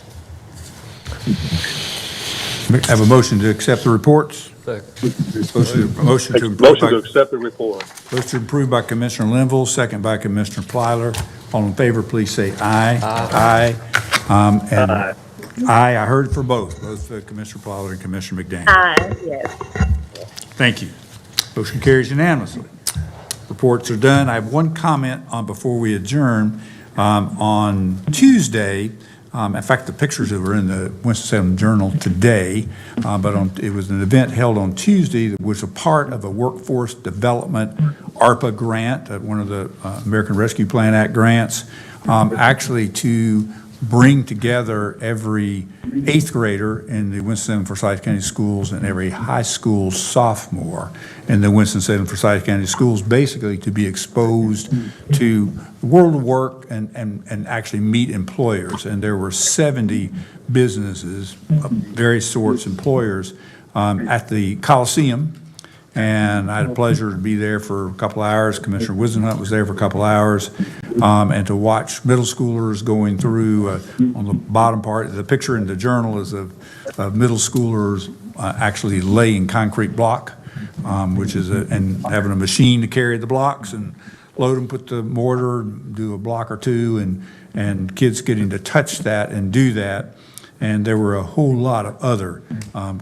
Have a motion to accept the reports? Motion to accept the report. Motion approved by Commissioner Linville, second by Commissioner Plyler. All in favor, please say aye. Aye. Aye. Aye, I heard for both Commissioner Plyler and Commissioner McDaniel. Aye, yes. Thank you. Motion carries unanimously. Reports are done. I have one comment on before we adjourn. On Tuesday, in fact, the pictures that were in the Winston-Salem Journal today, but it was an event held on Tuesday that was a part of a workforce development ARPA grant, one of the American Rescue Plan Act grants, actually to bring together every 8th grader in the Winston-Salem Forsyth County Schools and every high school sophomore in the Winston-Salem Forsyth County Schools, basically to be exposed to the world of work and actually meet employers. And there were 70 businesses of various sorts, employers, at the Coliseum. And I had the pleasure to be there for a couple of hours. Commissioner Wisenhunt was there for a couple of hours, and to watch middle schoolers going through, on the bottom part, the picture in the journal is of middle schoolers actually laying concrete block, which is, and having a machine to carry the blocks and load them, put the mortar, do a block or two, and kids getting to touch that and do that. And there were a whole lot of other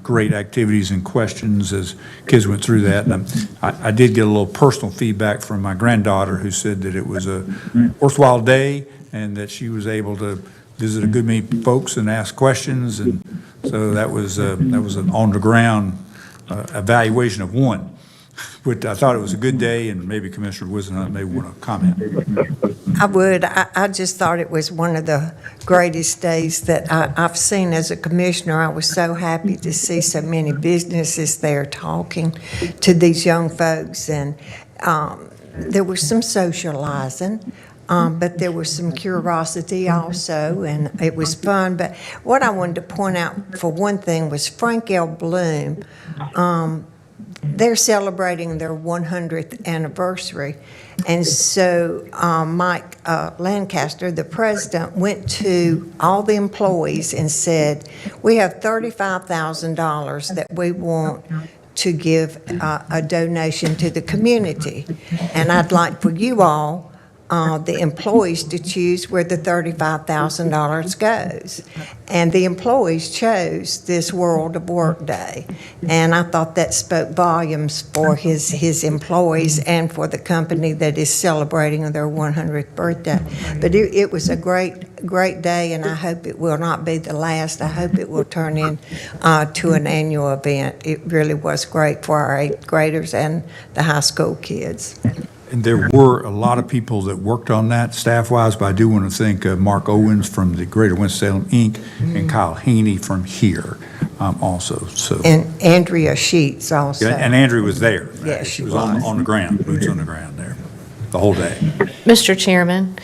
great activities and questions as kids went through that. And I did get a little personal feedback from my granddaughter, who said that it was a worthwhile day and that she was able to visit a good many folks and ask questions. And so that was an on-the-ground evaluation of one. But I thought it was a good day, and maybe Commissioner Wisenhunt may want to comment. I would. I just thought it was one of the greatest days that I've seen as a commissioner. I was so happy to see so many businesses there talking to these young folks, and there was some socializing. But there was some curiosity also, and it was fun. But what I wanted to point out, for one thing, was Frank L. Bloom. They're celebrating their 100th anniversary. And so Mike Lancaster, the president, went to all the employees and said, we have $35,000 that we want to give a donation to the community. And I'd like for you all, the employees, to choose where the $35,000 goes. And the employees chose this World of Work Day. And I thought that spoke volumes for his employees and for the company that is celebrating their 100th birthday. But it was a great day, and I hope it will not be the last. I hope it will turn into an annual event. It really was great for our 8th graders and the high school kids. And there were a lot of people that worked on that staff-wise, but I do want to thank Mark Owens from the Greater Winston-Salem, Inc., and Kyle Haney from here also, so. And Andrea Sheets also. Yeah, and Andrea was there. Yes, She was on the ground, boots on the ground there, the whole day. Mr. Chairman,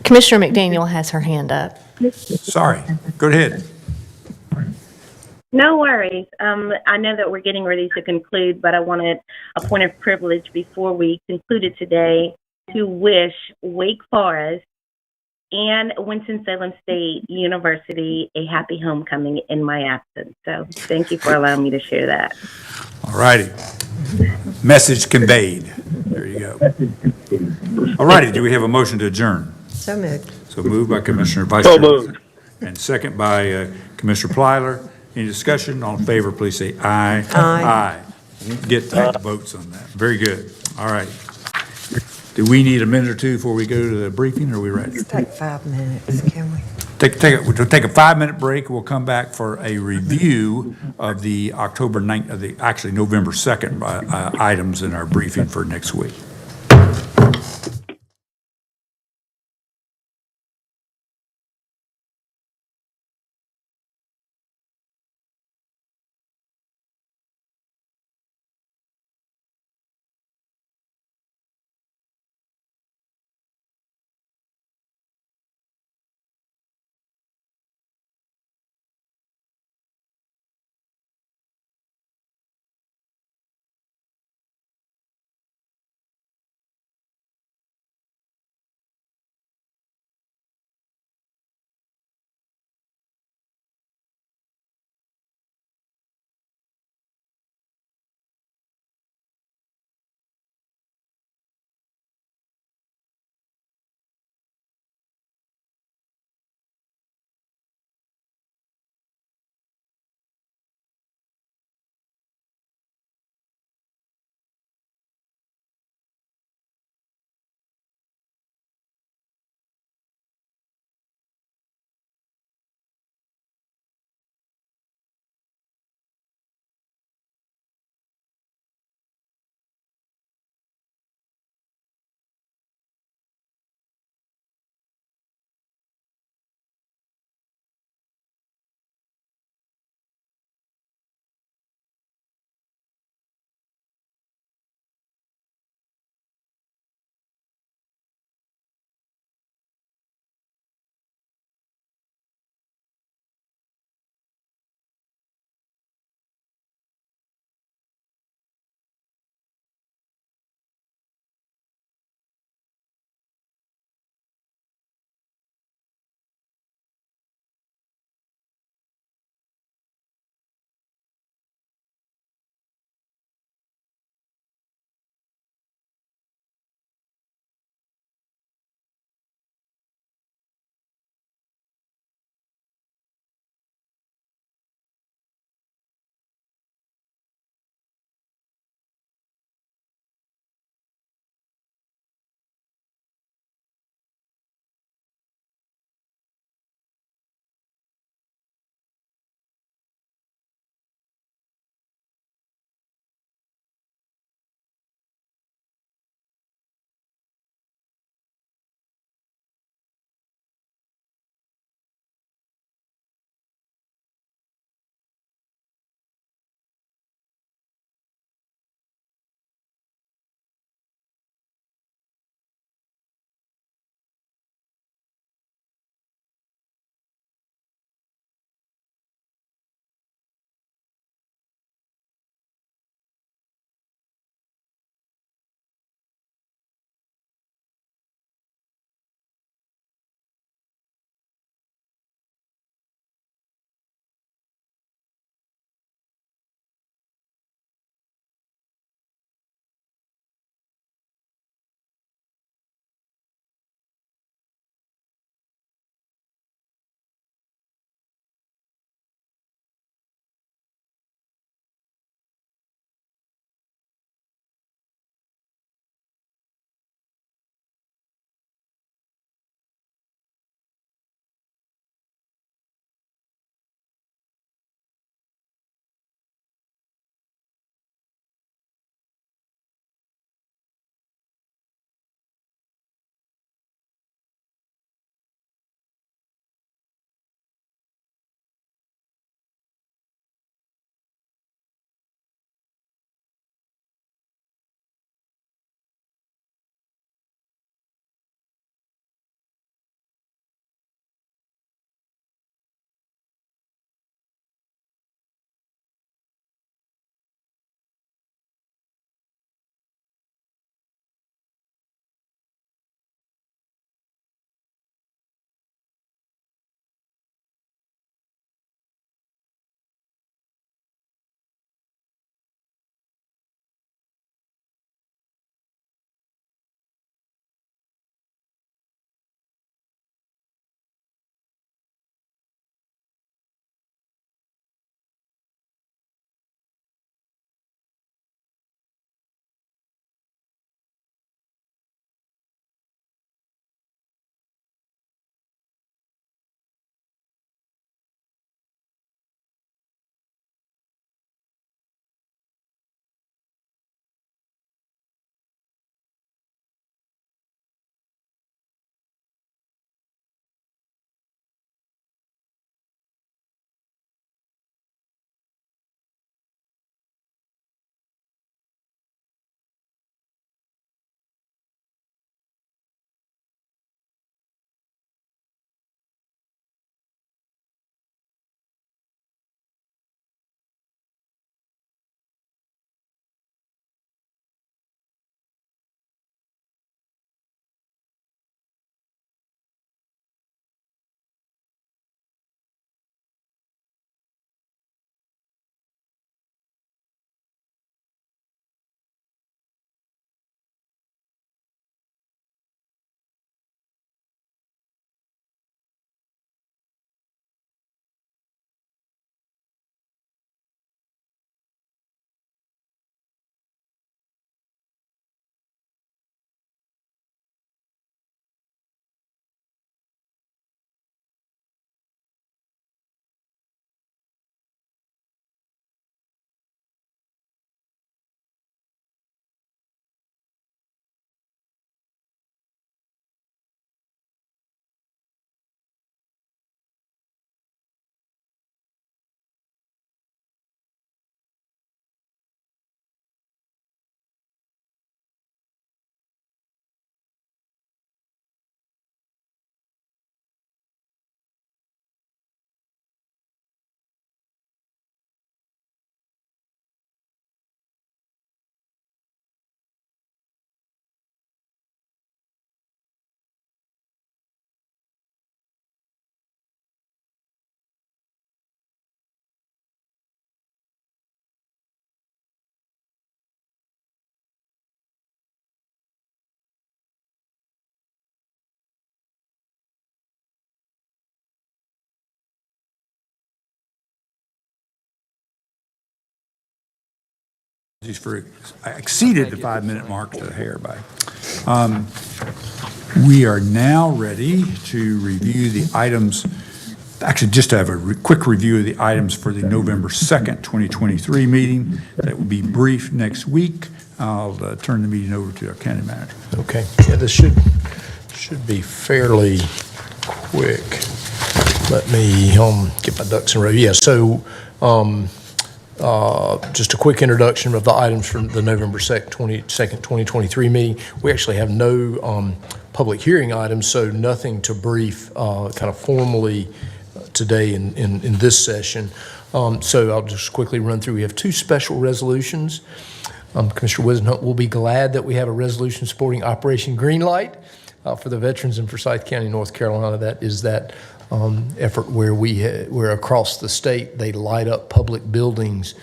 Commissioner McDaniel has her hand up. Sorry, go ahead. No worries. I know that we're getting ready to conclude, but I wanted a point of privilege before we concluded today to wish Wake Forest and Winston-Salem State University a happy homecoming in my absence. So thank you for allowing me to share that. All righty. Message conveyed. There you go. All righty, do we have a motion to adjourn? So moved. So moved by Commissioner Vice So Chair. moved. And second by Commissioner Plyler. Any discussion? All in favor, please say aye. Aye. Get the votes on that. Very good. All right. Do we need a minute or two before we go to the briefing, or are we ready? Let's take 5 minutes, can we? We'll take a 5-minute break. We'll come back for a review of the November 2nd items in our briefing for next week. I exceeded the 5-minute mark to the hair by. We are now ready to review the items, actually just to have a quick review of the items for the November 2nd, 2023 meeting. That will be brief next week. I'll turn the meeting over to our county manager. Okay, yeah, this should be fairly quick. Let me get my ducks in a row. Yeah, so just a quick introduction of the items from the November 2nd, 2023 meeting. We actually have no public hearing items, so nothing to brief kind of formally today in this session. So I'll just quickly run through. We have 2 special resolutions. Commissioner Wisenhunt will be glad that we have a resolution supporting Operation Greenlight for the veterans in Forsyth County, North Carolina. That is that effort where across the state they light up public buildings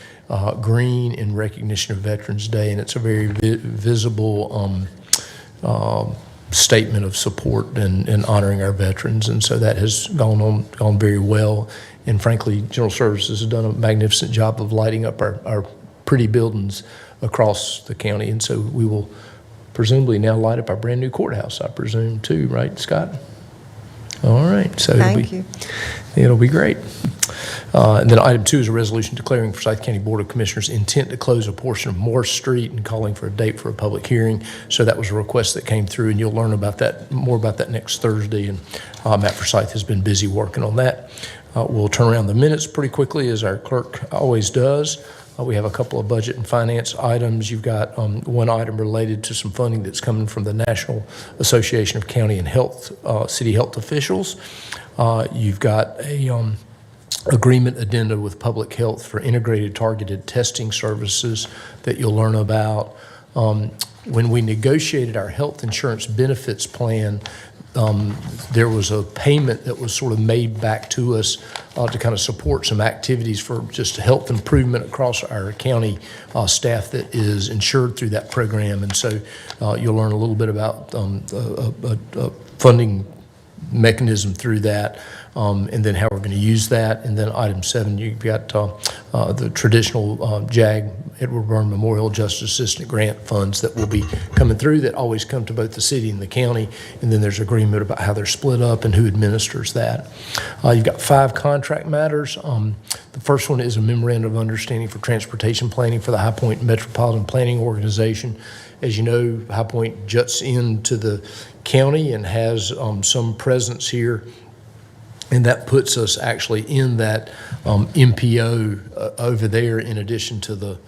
green in recognition of Veterans Day, and it's a very visible statement of support and honoring our veterans, and so that has gone very well. And frankly, General Services has done a magnificent job of lighting up our pretty buildings across the county, and so we will presumably now light up our brand new courthouse, I presume too, right, Scott? All right, so it'll be great. And then item 2 is a resolution declaring Forsyth County Board of Commissioners intent to close a portion of Morse Street and calling for a date for a public hearing. So that was a request that came through, and you'll learn about that, more about that next Thursday. And Matt Forsyth has been busy working on that. We'll turn around the minutes pretty quickly, as our clerk always does. We have a couple of budget and finance items. You've got one item related to some funding that's coming from the National Association of County and City Health Officials. You've got a agreement addenda with Public Health for integrated targeted testing services that you'll learn about. When we negotiated our health insurance benefits plan, there was a payment that was sort of made back to us to kind of support some activities for just health improvement across our county staff that is insured through that program. And so you'll learn a little bit about a funding mechanism through that, and then how we're going to use that. And then item 7, you've got the traditional JAG, Edward Byrne Memorial Justice Assistant Grant funds that will be coming through that always come to both the city and the county. And then there's agreement about how they're split up and who administers that. You've got 5 contract matters. The first one is a memorandum of understanding for transportation planning for the High Point Metropolitan Planning Organization. As you know, High Point juts into the county and has some presence here, and that puts us actually in that MPO over there, in addition to the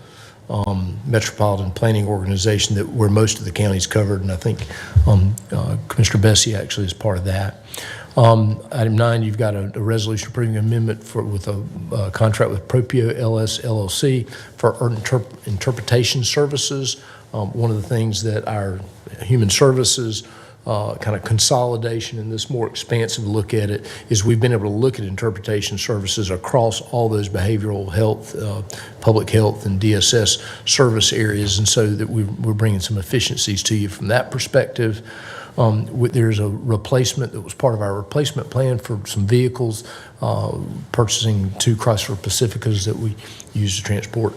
Metropolitan Planning Organization where most of the county's covered, and I think Commissioner Bessie actually is part of that. Item 9, you've got a resolution approving an amendment with a contract with Propio LS LLC for interpretation services. One of the things that our human services kind of consolidation and this more expansive look at it is we've been able to look at interpretation services across all those behavioral health, public health, and DSS service areas, and so that we're bringing some efficiencies to you from that perspective. There's a replacement that was part of our replacement plan for some vehicles, purchasing 2 Chrysler Pacificas that we use to transport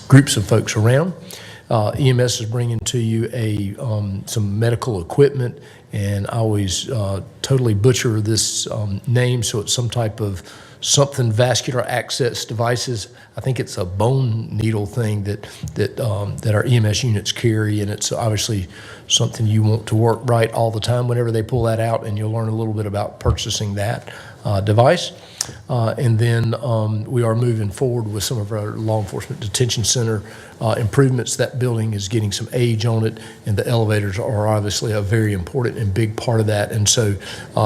groups of folks around. EMS is bringing to you some medical equipment, and I always totally butcher this name, so it's some type of something vascular access devices. I think it's a bone needle thing that our EMS units carry, and it's obviously something you want to work right all the time whenever they pull that out, and you'll learn a little bit about purchasing that device. And then we are moving forward with some of our law enforcement detention center improvements. That building is getting some age on it, and the elevators are obviously a very important and big part of that. And so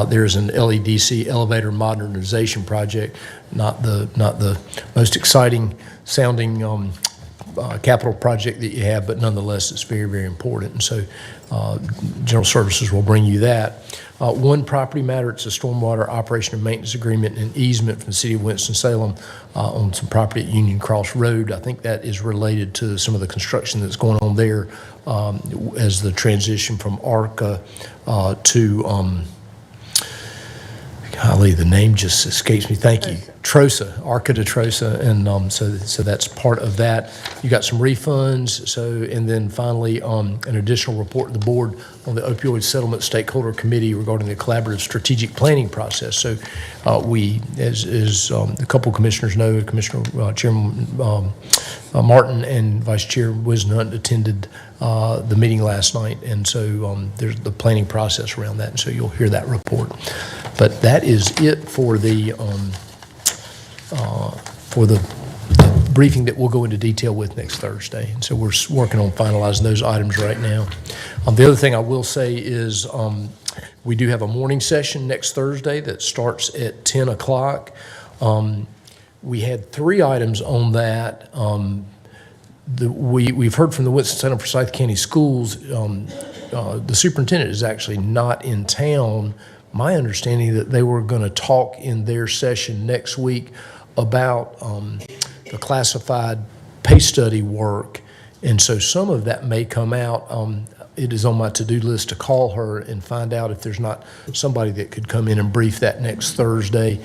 there's an LEDC elevator modernization project, not the most exciting sounding capital project that you have, but nonetheless it's very, very important. And so General Services will bring you that. One property matter, it's a stormwater operation and maintenance agreement and easement from the city of Winston-Salem on some property at Union Cross Road. I think that is related to some of the construction that's going on there as the transition from ARCA to, golly, the name just escapes me. Thank you. TROSA, ARCA to TROSA, and so that's part of that. You got some refunds, and then finally, an additional report to the board on the opioid settlement stakeholder committee regarding the collaborative strategic planning process. So we, as a couple commissioners know, Commissioner Chairman Martin and Vice Chair Wisnunt attended the meeting last night, and so there's the planning process around that, and so you'll hear that report. But that is it for the briefing that we'll go into detail with next Thursday. And so we're working on finalizing those items right now. The other thing I will say is we do have a morning session next Thursday that starts at 10 o'clock. We had 3 items on that. We've heard from the Winston-Salem Forsyth County Schools. The superintendent is actually not in town. My understanding that they were going to talk in their session next week about the classified pay study work, and so some of that may come out. It is on my to-do list to call her and find out if there's not somebody that could come in and brief that next Thursday.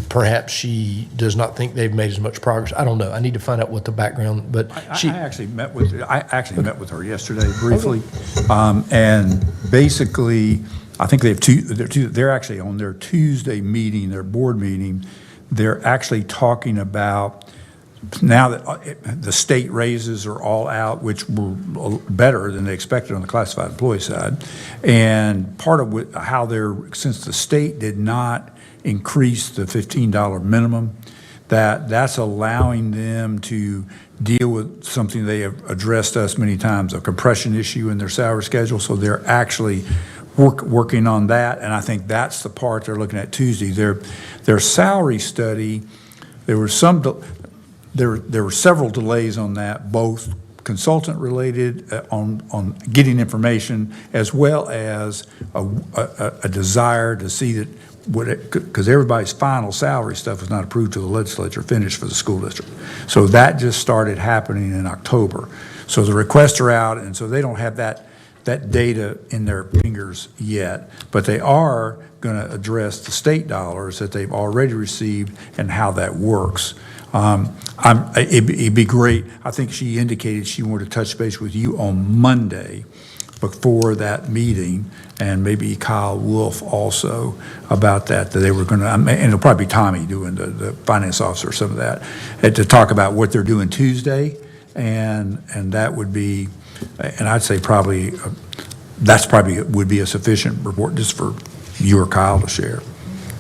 Perhaps she does not think they've made as much progress. I don't know. I need to find out what the background, but I actually met with her yesterday briefly, and basically, I think they have they're actually on their Tuesday meeting, their board meeting. They're actually talking about, now that the state raises are all out, which were better than they expected on the classified employee side, and part of how since the state did not increase the $15 minimum, that's allowing them to deal with something they have addressed us many times, a compression issue in their salary schedule. So they're actually working on that, and I think that's the part they're looking at Tuesday. Their salary study, there were several delays on that, both consultant related on getting information, as well as a desire to see that because everybody's final salary stuff was not approved till the legislature finished for the school district. So that just started happening in October. So the requests are out, and so they don't have that data in their fingers yet, but they are going to address the state dollars that they've already received and how that works. It'd be great. I think she indicated she wanted to touch base with you on Monday before that meeting, and maybe Kyle Wolf also about that they were going to, and it'll probably be Tommy doing the finance officer, some of that, to talk about what they're doing Tuesday, and that would be, and I'd say probably, that's probably would be a sufficient report just for you or Kyle to share.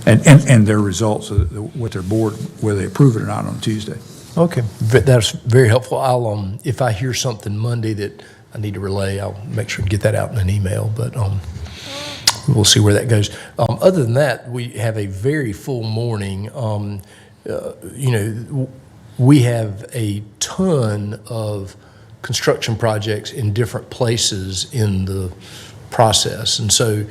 And their results, what their board, whether they approve it or not on Tuesday. Okay, that's very helpful. I'll, if I hear something Monday that I need to relay, I'll make sure to get that out in an email, but we'll see where that goes. Other than that, we have a very full morning. We have a ton of construction projects in different places in the process. And so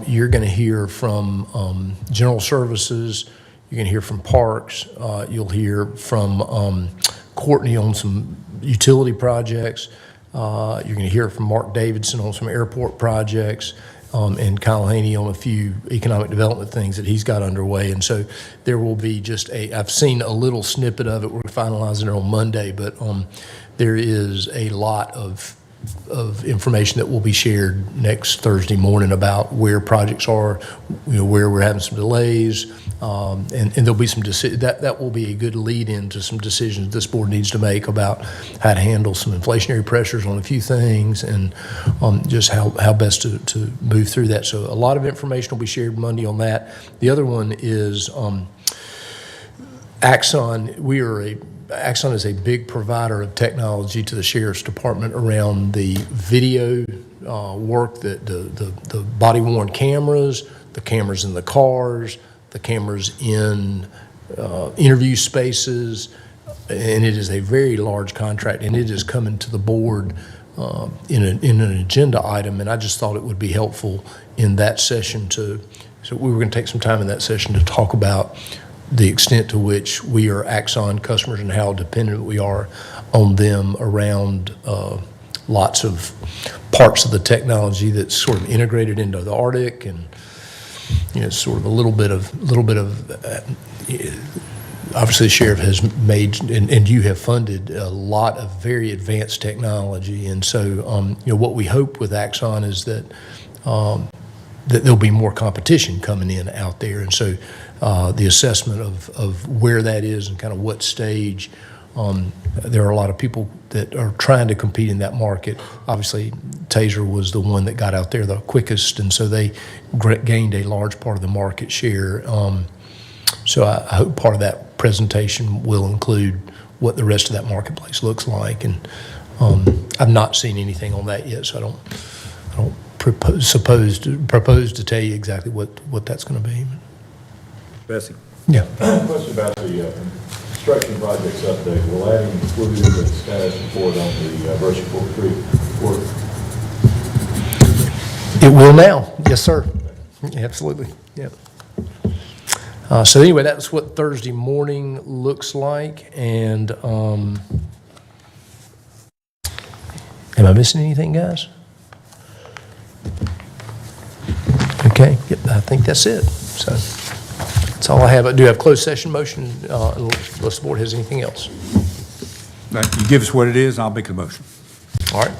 you're going to hear from General Services, you're going to hear from Parks, you'll hear from Courtney on some utility projects, you're going to hear from Mark Davidson on some airport projects, and Kyle Haney on a few economic development things that he's got underway. And so there will be just I've seen a little snippet of it. We're finalizing it on Monday, but there is a lot of information that will be shared next Thursday morning about where projects are, where we're having some delays, and there'll be some that will be a good lead into some decisions this board needs to make about how to handle some inflationary pressures on a few things, and just how best to move through that. So a lot of information will be shared Monday on that. The other one is Axon. Axon is a big provider of technology to the Sheriff's Department around the video work, the body-worn cameras, the cameras in the cars, the cameras in interview spaces, and it is a very large contract, and it is coming to the board in an agenda item, and I just thought it would be helpful in that session so we were going to take some time in that session to talk about the extent to which we are Axon customers and how dependent we are on them around lots of parts of the technology that's sort of integrated into the Arctic, and sort of a little bit of, obviously the sheriff has made, and you have funded a lot of very advanced technology. And so, what we hope with Axon is that there'll be more competition coming in out there. And so the assessment of where that is and kind of what stage, there are a lot of people that are trying to compete in that market. Obviously, Taser was the one that got out there the quickest, and so they gained a large part of the market share. So I hope part of that presentation will include what the rest of that marketplace looks like. And I've not seen anything on that yet, so I don't propose to tell you exactly what that's going to be. Bessie? Yeah. Question about the construction projects update. Will that include the status report on the Brushy Fork Creek work? It will now. Yes, sir. Absolutely. Yep. So anyway, that's what Thursday morning looks like. And am I missing anything, guys? Okay. Yep. I think that's it. So that's all I have. I do have closed session motion unless the board has anything else. Now, you give us what it is, and I'll make the motion. All right.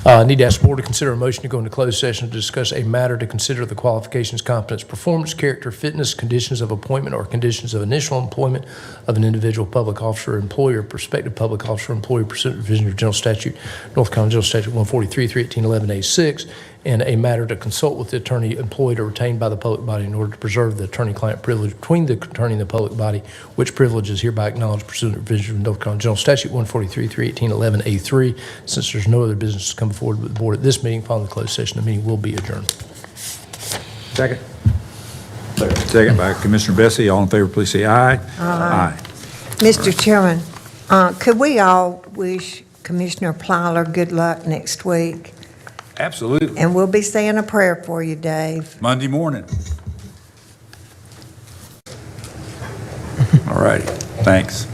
I need to ask the board to consider a motion to go into closed session to discuss a matter to consider the qualifications, competence, performance, character, fitness, conditions of appointment, or conditions of initial employment of an individual public officer or employer, prospective public officer or employee pursuant to Virginia General Statute, North Carolina General Statute 143, 31811A6, and a matter to consult with the attorney employed or retained by the public body in order to preserve the attorney-client privilege between the attorney and the public body, which privilege is hereby acknowledged pursuant to Virginia North Carolina General Statute 143, 31811A3. Since there's no other business to come forward with the board at this meeting, following the closed session, the meeting will be adjourned. Second. Second by Commissioner Bessie. All in favor, please say aye. Aye. Mr. Chairman, could we all wish Commissioner Plyler good luck next week? Absolutely. And we'll be saying a prayer for you, Dave. Monday morning. All righty. Thanks.